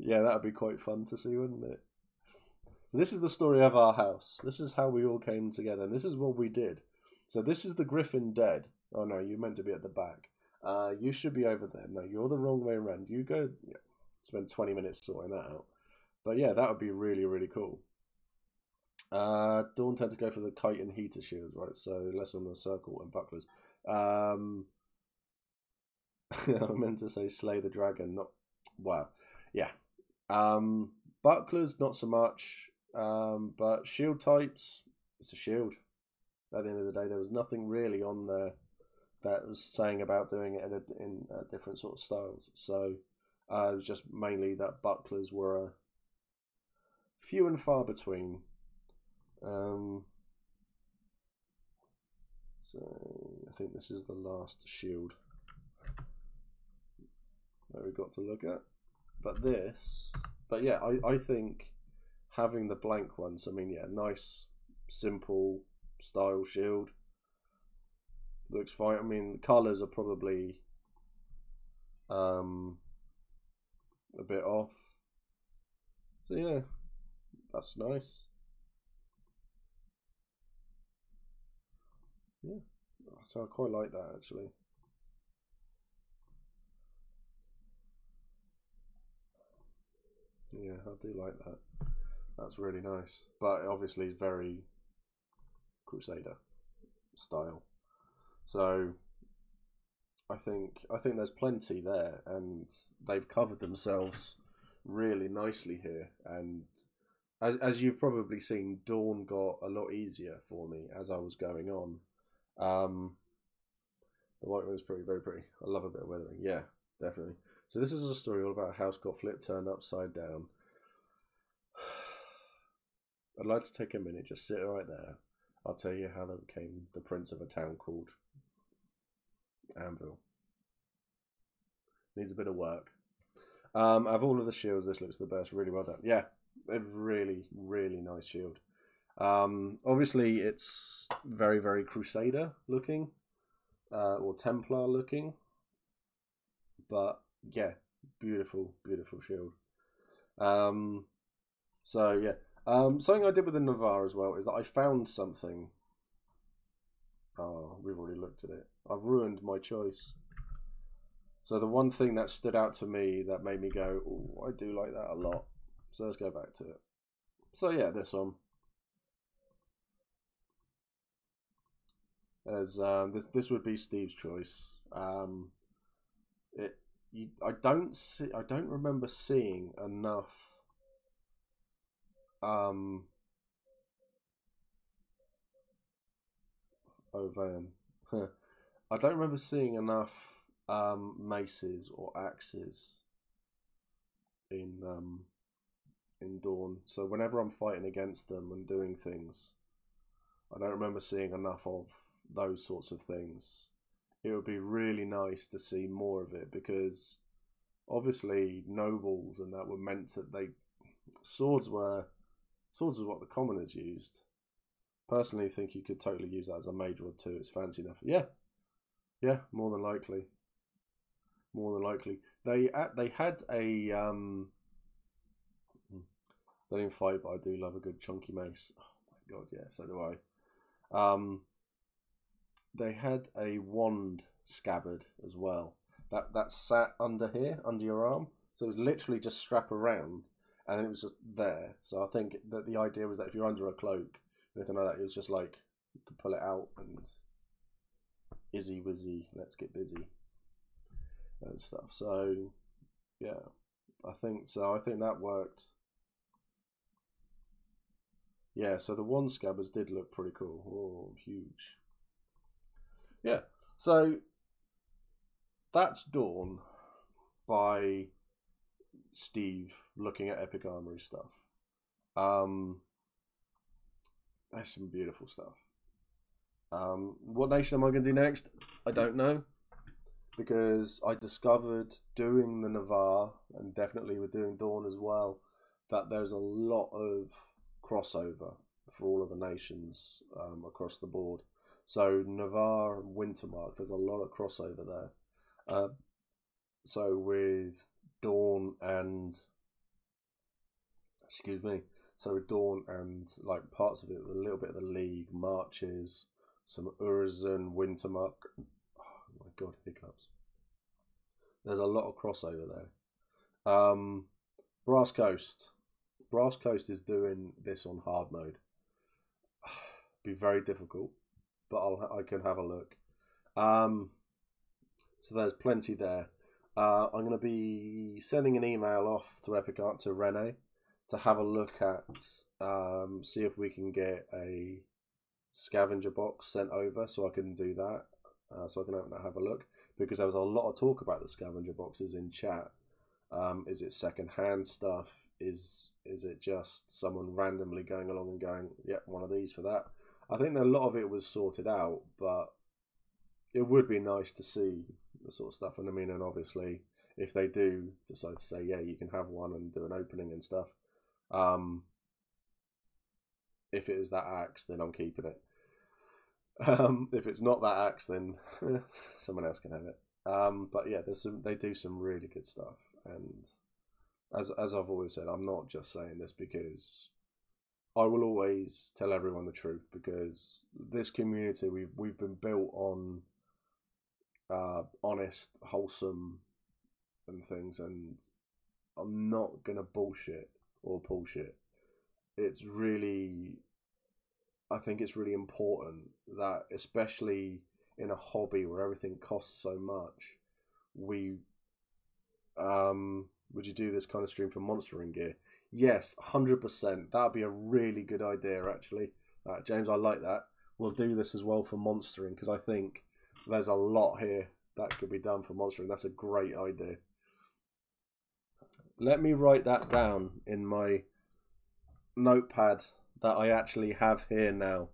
that would be quite fun to see, wouldn't it? So this is the story of our house. This is how we all came together, and this is what we did. So this is the griffin dead. Oh no, you're meant to be at the back. You should be over there. No, you're the wrong way around. You go, yeah, spend 20 minutes sorting that out. But yeah, that would be really, really cool. Dawn tend to go for the kite and heater shields, right? So less on the circle and bucklers. I meant to say slay the dragon, not, well, yeah. Bucklers, not so much. But shield types, it's a shield. At the end of the day, there was nothing really on there that was saying about doing it in different sort of styles. So it was just mainly that bucklers were few and far between. So I think this is the last shield that we've got to look at. But yeah, I think having the blank ones, I mean, yeah, nice, simple style shield. Looks fine. I mean, colours are probably a bit off. So yeah, that's nice. Yeah, so I quite like that actually. Yeah, I do like that. That's really nice, but obviously very Crusader style. So I think there's plenty there, and they've covered themselves really nicely here. And as you've probably seen, Dawn got a lot easier for me as I was going on. The white one is pretty, very pretty. I love a bit of weathering. Yeah, definitely. So this is a story all about a house got flipped, turned upside down. I'd like to take a minute, just sit right there. I'll tell you how they became the prince of a town called Anvil. Needs a bit of work. Of all of the shields, this looks the best. Really well done. Yeah, a really, really nice shield. Obviously, it's very, very Crusader looking, or Templar looking. But yeah, beautiful, beautiful shield. So yeah. Something I did with the Navarre as well is that I found something. Oh, we've already looked at it. I've ruined my choice. So the one thing that stood out to me that made me go, oh, I do like that a lot. So let's go back to it. So yeah, this one. As this would be Steve's choice. I don't remember seeing enough. Oh, Van. I don't remember seeing enough maces or axes in Dawn. So whenever I'm fighting against them and doing things, I don't remember seeing enough of those sorts of things it would be really nice to see more of it, because obviously nobles and that were meant to, swords was what the commoners used. Personally, think you could totally use that as a mage rod too. It's fancy enough. Yeah, more than likely. They had a they didn't fight, but I do love a good chunky mace. Oh my god, yeah, so do I. They had a wand scabbard as well. That sat under here, under your arm. So it was literally just strap around, and then it was just there. So I think that the idea was that if you're under a cloak, anything like that, it was just like you could pull it out and izzy wizzy, let's get busy and stuff. So yeah, I think that worked. Yeah, so the wand scabbards did look pretty cool. Oh, huge. Yeah, so that's Dawn by Steve, looking at Epic Armoury stuff. That's some beautiful stuff. What nation am I going to do next? I don't know, because I discovered doing the Navarre, and definitely with doing Dawn as well, that there's a lot of crossover for all of the nations across the board. So Navarre and Wintermark, there's a lot of crossover there. So with Dawn and like parts of it, a little bit of the League, Marches, some Urizen, Wintermark. Oh my god, hiccups. There's a lot of crossover there. Brass Coast. Brass Coast is doing this on hard mode. Be very difficult, but I can have a look. So there's plenty there. I'm going to be sending an email off to Epic Art to Rene to have a look at, see if we can get a scavenger box sent over, so I can do that, so I can have a look, because there was a lot of talk about the scavenger boxes in chat. Is it second-hand stuff? Is it just someone randomly going along and going, yep, one of these for that? I think that a lot of it was sorted out, but it would be nice to see the sort of stuff. And I mean, and obviously, if they do decide to say, yeah, you can have one and do an opening and stuff, if it is that axe, then I'm keeping it. If it's not that axe, then someone else can have it. But yeah, they do some really good stuff, and as I've always said, I'm not just saying this because I will always tell everyone the truth, because this community, we've been built on honest, wholesome and things, and I'm not gonna bullshit or bullshit. It's really, I think it's really important that, especially in a hobby where everything costs so much, would you do this kind of stream for monstering gear? Yes, 100%. That'd be a really good idea, actually. James, I like that. We'll do this as well for monstering, because I think there's a lot here that could be done for monstering. That's a great idea. Let me write that down in my notepad that I actually have here now,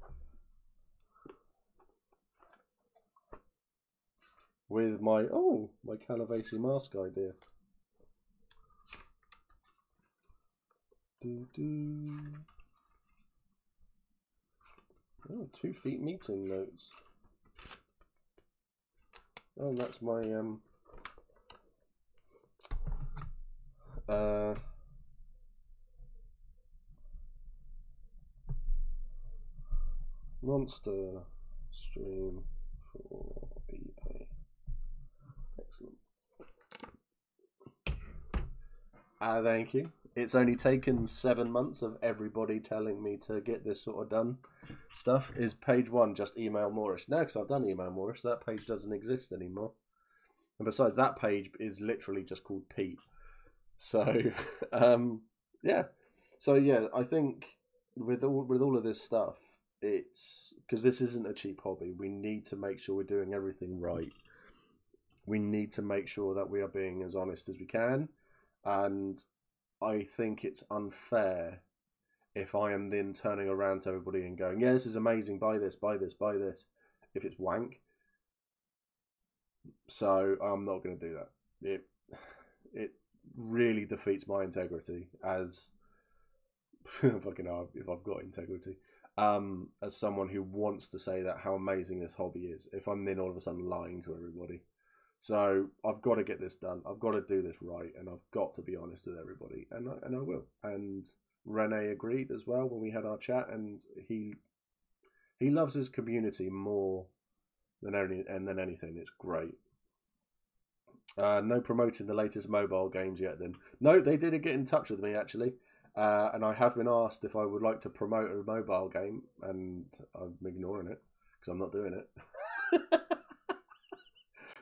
with my Calavasi mask idea. Oh, 2 feet meeting notes. Oh, and that's my monster stream for EA. Excellent. Thank you. It's only taken 7 months of everybody telling me to get this sort of done stuff. Is page 1 just email Moorish? No, because I've done email Moorish. So that page doesn't exist anymore. And besides, that page is literally just called Pete. So, yeah. So yeah, I think with all of this stuff, it's because this isn't a cheap hobby. We need to make sure we're doing everything right. We need to make sure that we are being as honest as we can, and I think it's unfair if I am then turning around to everybody and going, yeah, this is amazing, buy this, buy this, buy this, if it's wank. So I'm not going to do that. It really defeats my integrity as fucking hell, if I've got integrity, as someone who wants to say that how amazing this hobby is, if I'm then all of a sudden lying to everybody. So I've got to get this done. I've got to do this right, and I've got to be honest with everybody, and I will. And Rene agreed as well when we had our chat, and he loves his community more than anything. It's great. No promoting the latest mobile games yet then. No, they did get in touch with me actually. And I have been asked if I would like to promote a mobile game, and I'm ignoring it because I'm not doing it.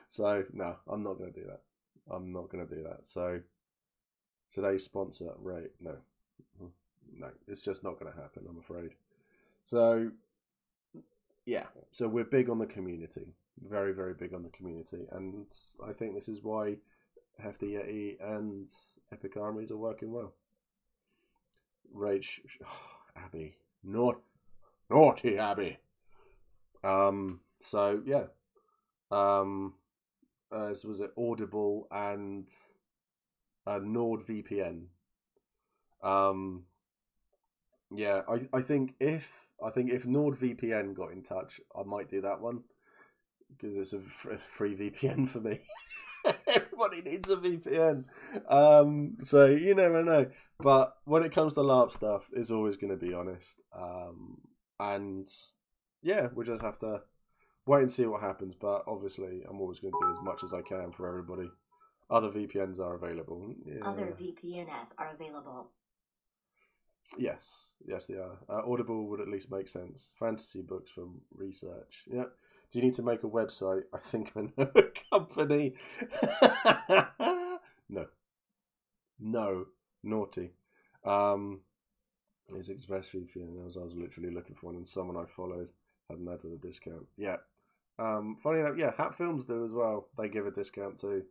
So, no, I'm not going to do that. I'm not going to do that. So, today's sponsor, right? No, it's just not going to happen, I'm afraid. So, yeah, so we're big on the community. Very, very big on the community. And I think this is why Hefty Yeti and Epic Armouries are working well. Rage, Abby, naughty Abby. So yeah, was it Audible and NordVPN? Yeah, I think if NordVPN got in touch, I might do that one because it's a free VPN for me. Everybody needs a VPN. So you never know. But when it comes to LARP stuff, it's always going to be honest. And yeah, we'll just have to wait and see what happens. But obviously, I'm always going to do as much as I can for everybody. Other VPNs are available. Yeah. Other VPNs are available. Yes, they are. Audible would at least make sense. Fantasy books from research. Yeah. Do you need to make a website? I think I know a company. No. Naughty. It's ExpressVPN. I was literally looking for one, and someone I followed had an ad with a discount. Yeah. Funny enough, yeah, Hat Films do as well. They give a discount too.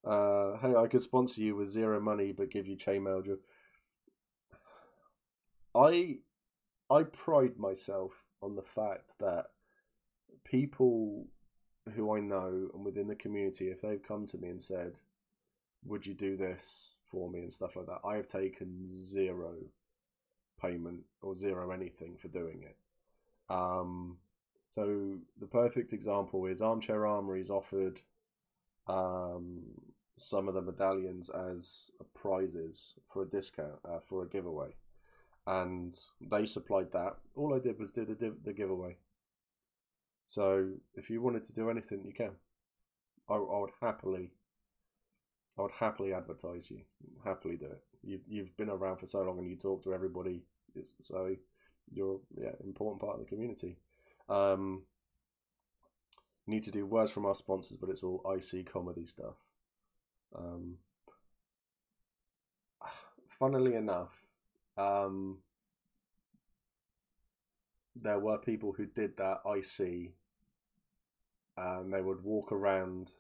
Hey, I could sponsor you with zero money, but give you chainmail. I pride myself on the fact that people who I know and within the community, if they've come to me and said, would you do this for me and stuff like that, I have taken zero payment or zero anything for doing it. So the perfect example is Armchair Armory's offered some of the medallions as prizes for a discount, for a giveaway. And they supplied that. All I did was do the giveaway. So if you wanted to do anything, you can. I would happily advertise you. Happily do it. You've been around for so long and you talk to everybody, so you're important part of the community. Need to do words from our sponsors, but it's all IC comedy stuff. Funnily enough, there were people who did that IC, and they would walk around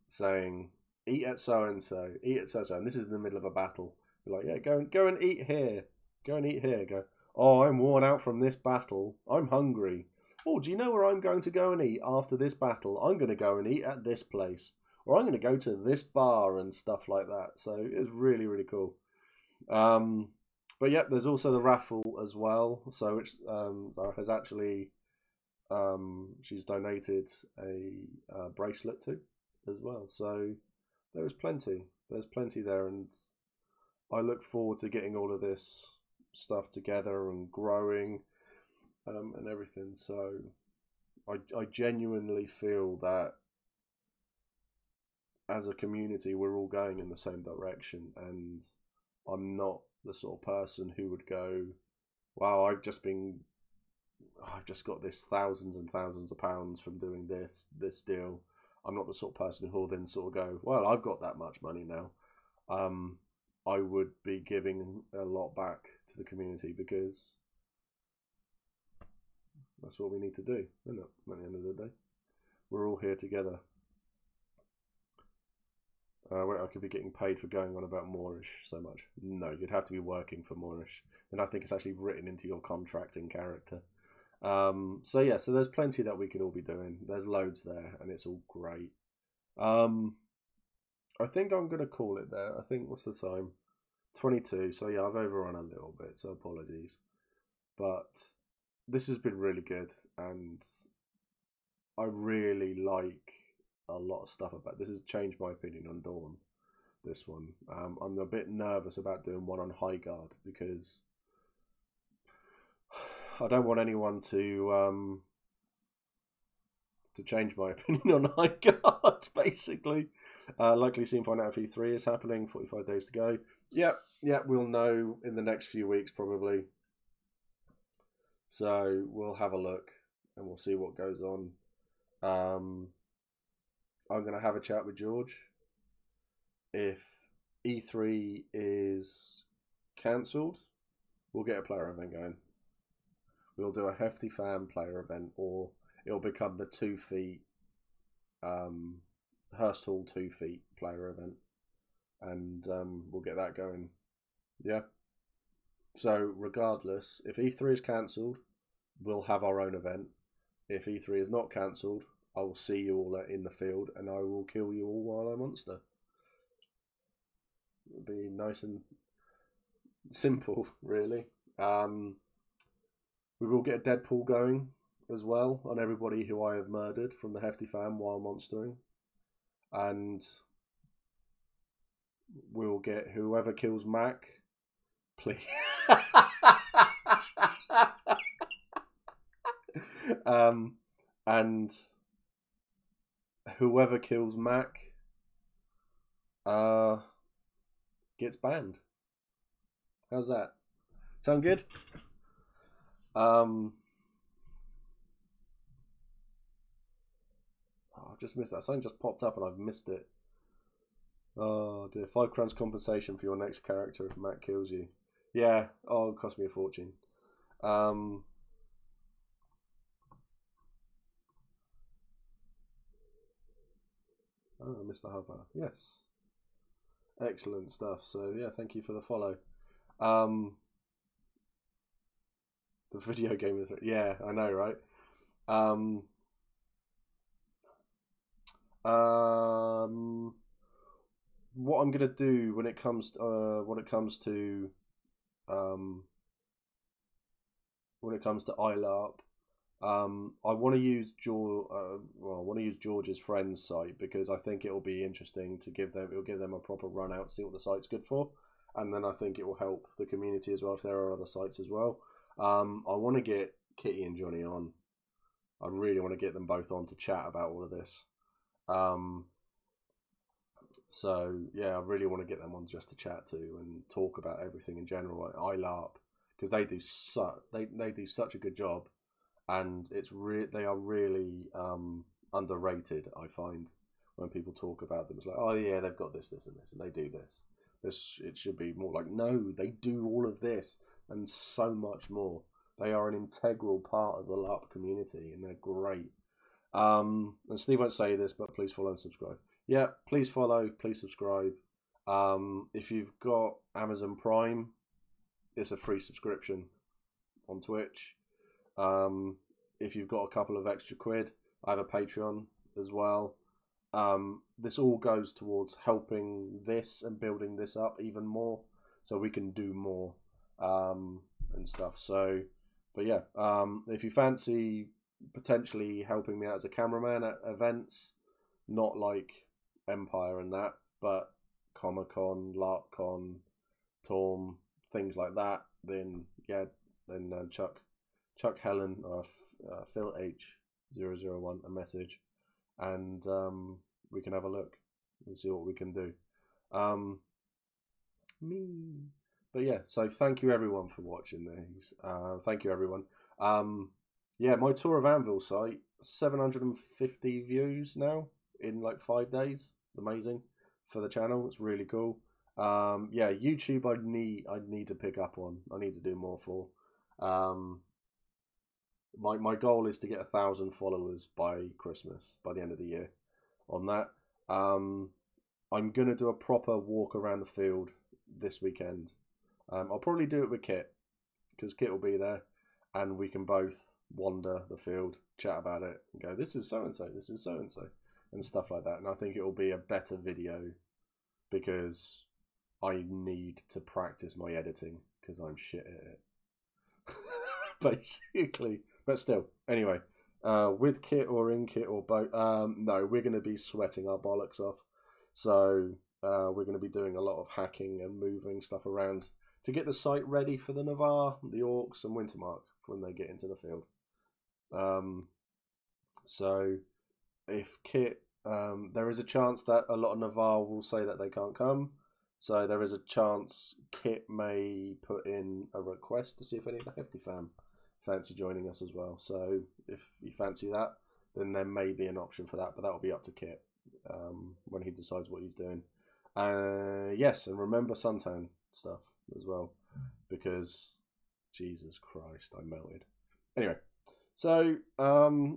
saying, eat at so and so, eat at so and so, and this is in the middle of a battle. You're like, yeah, go and eat here, go and eat here. Go, oh, I'm worn out from this battle, I'm hungry. Oh, do you know where I'm going to go and eat after this battle? I'm going to go and eat at this place, or I'm going to go to this bar and stuff like that. So it's really, really cool. But yeah, there's also the raffle as well. So which Zara has actually she's donated a bracelet to as well. So there is plenty. There's plenty there, and I look forward to getting all of this stuff together and growing and everything. So I genuinely feel that as a community we're all going in the same direction, and I'm not the sort of person who would go, wow, I've just got this thousands and thousands of pounds from doing this deal. I'm not the sort of person who will then sort of go, well, I've got that much money now. I would be giving a lot back to the community, because that's what we need to do, isn't it? At the end of the day, we're all here together. I could be getting paid for going on about Moorish so much. No, you'd have to be working for Moorish. And I think it's actually written into your contract in character. So yeah, so there's plenty that we could all be doing. There's loads there, and it's all great. I think I'm gonna call it there. I think, what's the time? 22. So yeah, I've overrun a little bit, so apologies. But this has been really good, and I really like a lot of stuff about this. Has changed my opinion on Dawn. This one, I'm a bit nervous about doing one on High Guard because I don't want anyone to change my opinion on High Guard. Basically, likely soon find out if E3 is happening. 45 days to go. Yep, we'll know in the next few weeks probably. So we'll have a look and we'll see what goes on. I'm going to have a chat with George. If E3 is cancelled, we'll get a player event going. We'll do a Hefty Fan player event, or it'll become the 2 feet, Hurst Hall 2 feet player event. And we'll get that going. Yeah. So regardless, if E3 is cancelled, we'll have our own event. If E3 is not cancelled, I will see you all in the field and I will kill you all while I monster. It'll be nice and simple, really. We will get a Deadpool going as well on everybody who I have murdered from the Hefty Fan while monstering. And we'll get whoever kills Mac, please. And whoever kills Mac gets banned. How's that? Sound good? I've just missed that. Something just popped up and I've missed it. Oh dear. 5 crowns compensation for your next character if Matt kills you. Yeah. Oh, it'll cost me a fortune. Oh, Mr. Hubber. Yes. Excellent stuff. So yeah, thank you for the follow. The video game with it. Yeah, I know, right? What I'm gonna do when it comes to iLarp, I want to use George's friend's site because I think it will be interesting to give them a proper run out, see what the site's good for, and then I think it will help the community as well if there are other sites as well. I want to get Kitty and Johnny on. I really want to get them both on to chat about all of this. So yeah, I really want to get them on just to chat to and talk about everything in general. iLarp, because they do such a good job, and they are really underrated. I find when people talk about them, it's like, oh yeah, they've got this, and this, and they do this. It should be more like, no, they do all of this and so much more. They are an integral part of the LARP community, and they're great. And Steve won't say this, but please follow and subscribe. Yeah, please follow, please subscribe. If you've got Amazon Prime, it's a free subscription on Twitch. If you've got a couple of extra quid, I have a Patreon as well. This all goes towards helping this and building this up even more, so we can do more and stuff. So, but yeah, if you fancy potentially helping me out as a cameraman at events, not like Empire and that, but Comic-Con, LARPCon, Torm, things like that, then yeah, then Chuck Helen or Phil H001 a message, and we can have a look and see what we can do. But yeah, so thank you everyone for watching these. Thank you everyone. Yeah, my Tour of Anvil site, 750 views now in like 5 days. Amazing for the channel. It's really cool. Yeah, YouTube I need to pick up on. I need to do more for. My goal is to get 1,000 followers by Christmas, by the end of the year. On that, I'm gonna do a proper walk around the field this weekend. I'll probably do it with Kit, because Kit will be there, and we can both wander the field, chat about it, and go, this is so and so, this is so and so, and stuff like that. And I think it will be a better video because I need to practice my editing because I'm shit at it. Basically, but still, anyway, with kit or in kit or both, no, we're going to be sweating our bollocks off. So we're going to be doing a lot of hacking and moving stuff around to get the site ready for the Navarre, the Orcs, and Wintermark when they get into the field. So if kit, there is a chance that a lot of Navarre will say that they can't come. So there is a chance Kit may put in a request to see if any of the Hefty fam fancy joining us as well. So if you fancy that, then there may be an option for that, but that will be up to Kit when he decides what he's doing. Yes, and remember suntan stuff as well, because Jesus Christ, I melted. Anyway, so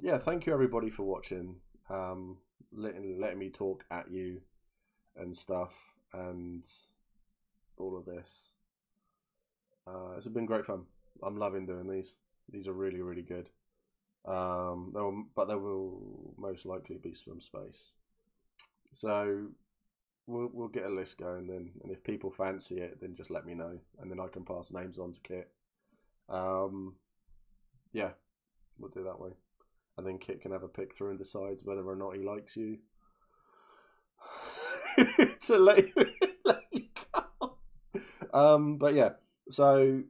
yeah, thank you everybody for watching, letting me talk at you and stuff and all of this. It's been great fun. I'm loving doing these. These are really, really good. But there will most likely be some space. So we'll get a list going then, and if people fancy it, then just let me know, and then I can pass names on to Kit. Yeah, we'll do it that way, and then Kit can have a pick through and decides whether or not he likes you to let you go. But yeah, so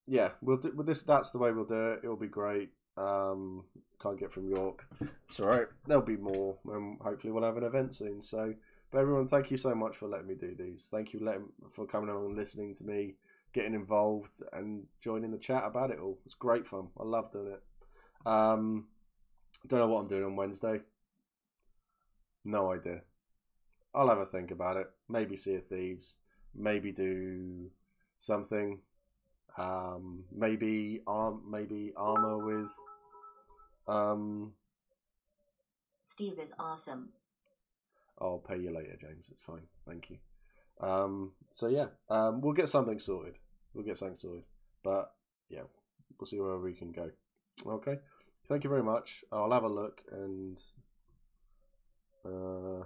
yeah, we'll do with this. That's the way we'll do it. It'll be great. Can't get from York. It's all right. There'll be more, and hopefully we'll have an event soon. So, but everyone, thank you so much for letting me do these. Thank you for coming on and listening to me, getting involved, and joining the chat about it all. It's great fun. I love doing it. Don't know what I'm doing on Wednesday. No idea. I'll have a think about it. Maybe Sea of Thieves. Maybe do something. Maybe Armour with. Steve is awesome. I'll pay you later, James. It's fine. Thank you. So yeah, we'll get something sorted. But yeah, we'll see where we can go. Okay. Thank you very much. I'll have a look and. Huh.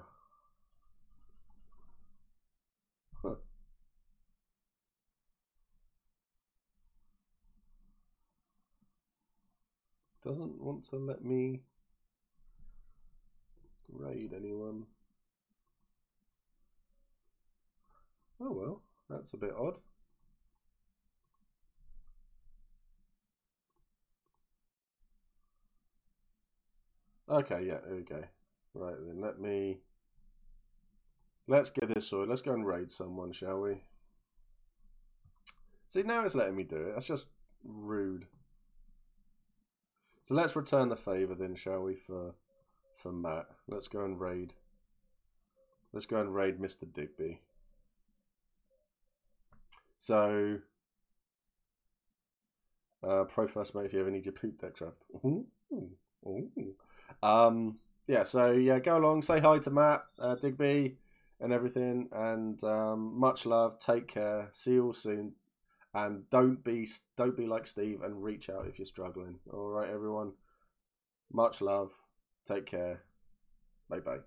Doesn't want to let me raid anyone. Oh well, that's a bit odd. Okay, yeah, there we go. Right then, let's get this sorted. Let's go and raid someone, shall we? See, now it's letting me do it. That's just rude. So let's return the favour then, shall we, for Matt. Let's go and raid. Let's go and raid Mr. Digby. So, pro first mate if you ever need your poop deck trapped. Yeah, so yeah, go along, say hi to Matt, Digby, and everything, and much love. Take care. See you all soon. And don't be like Steve and reach out if you're struggling. All right, everyone. Much love. Take care. Bye bye.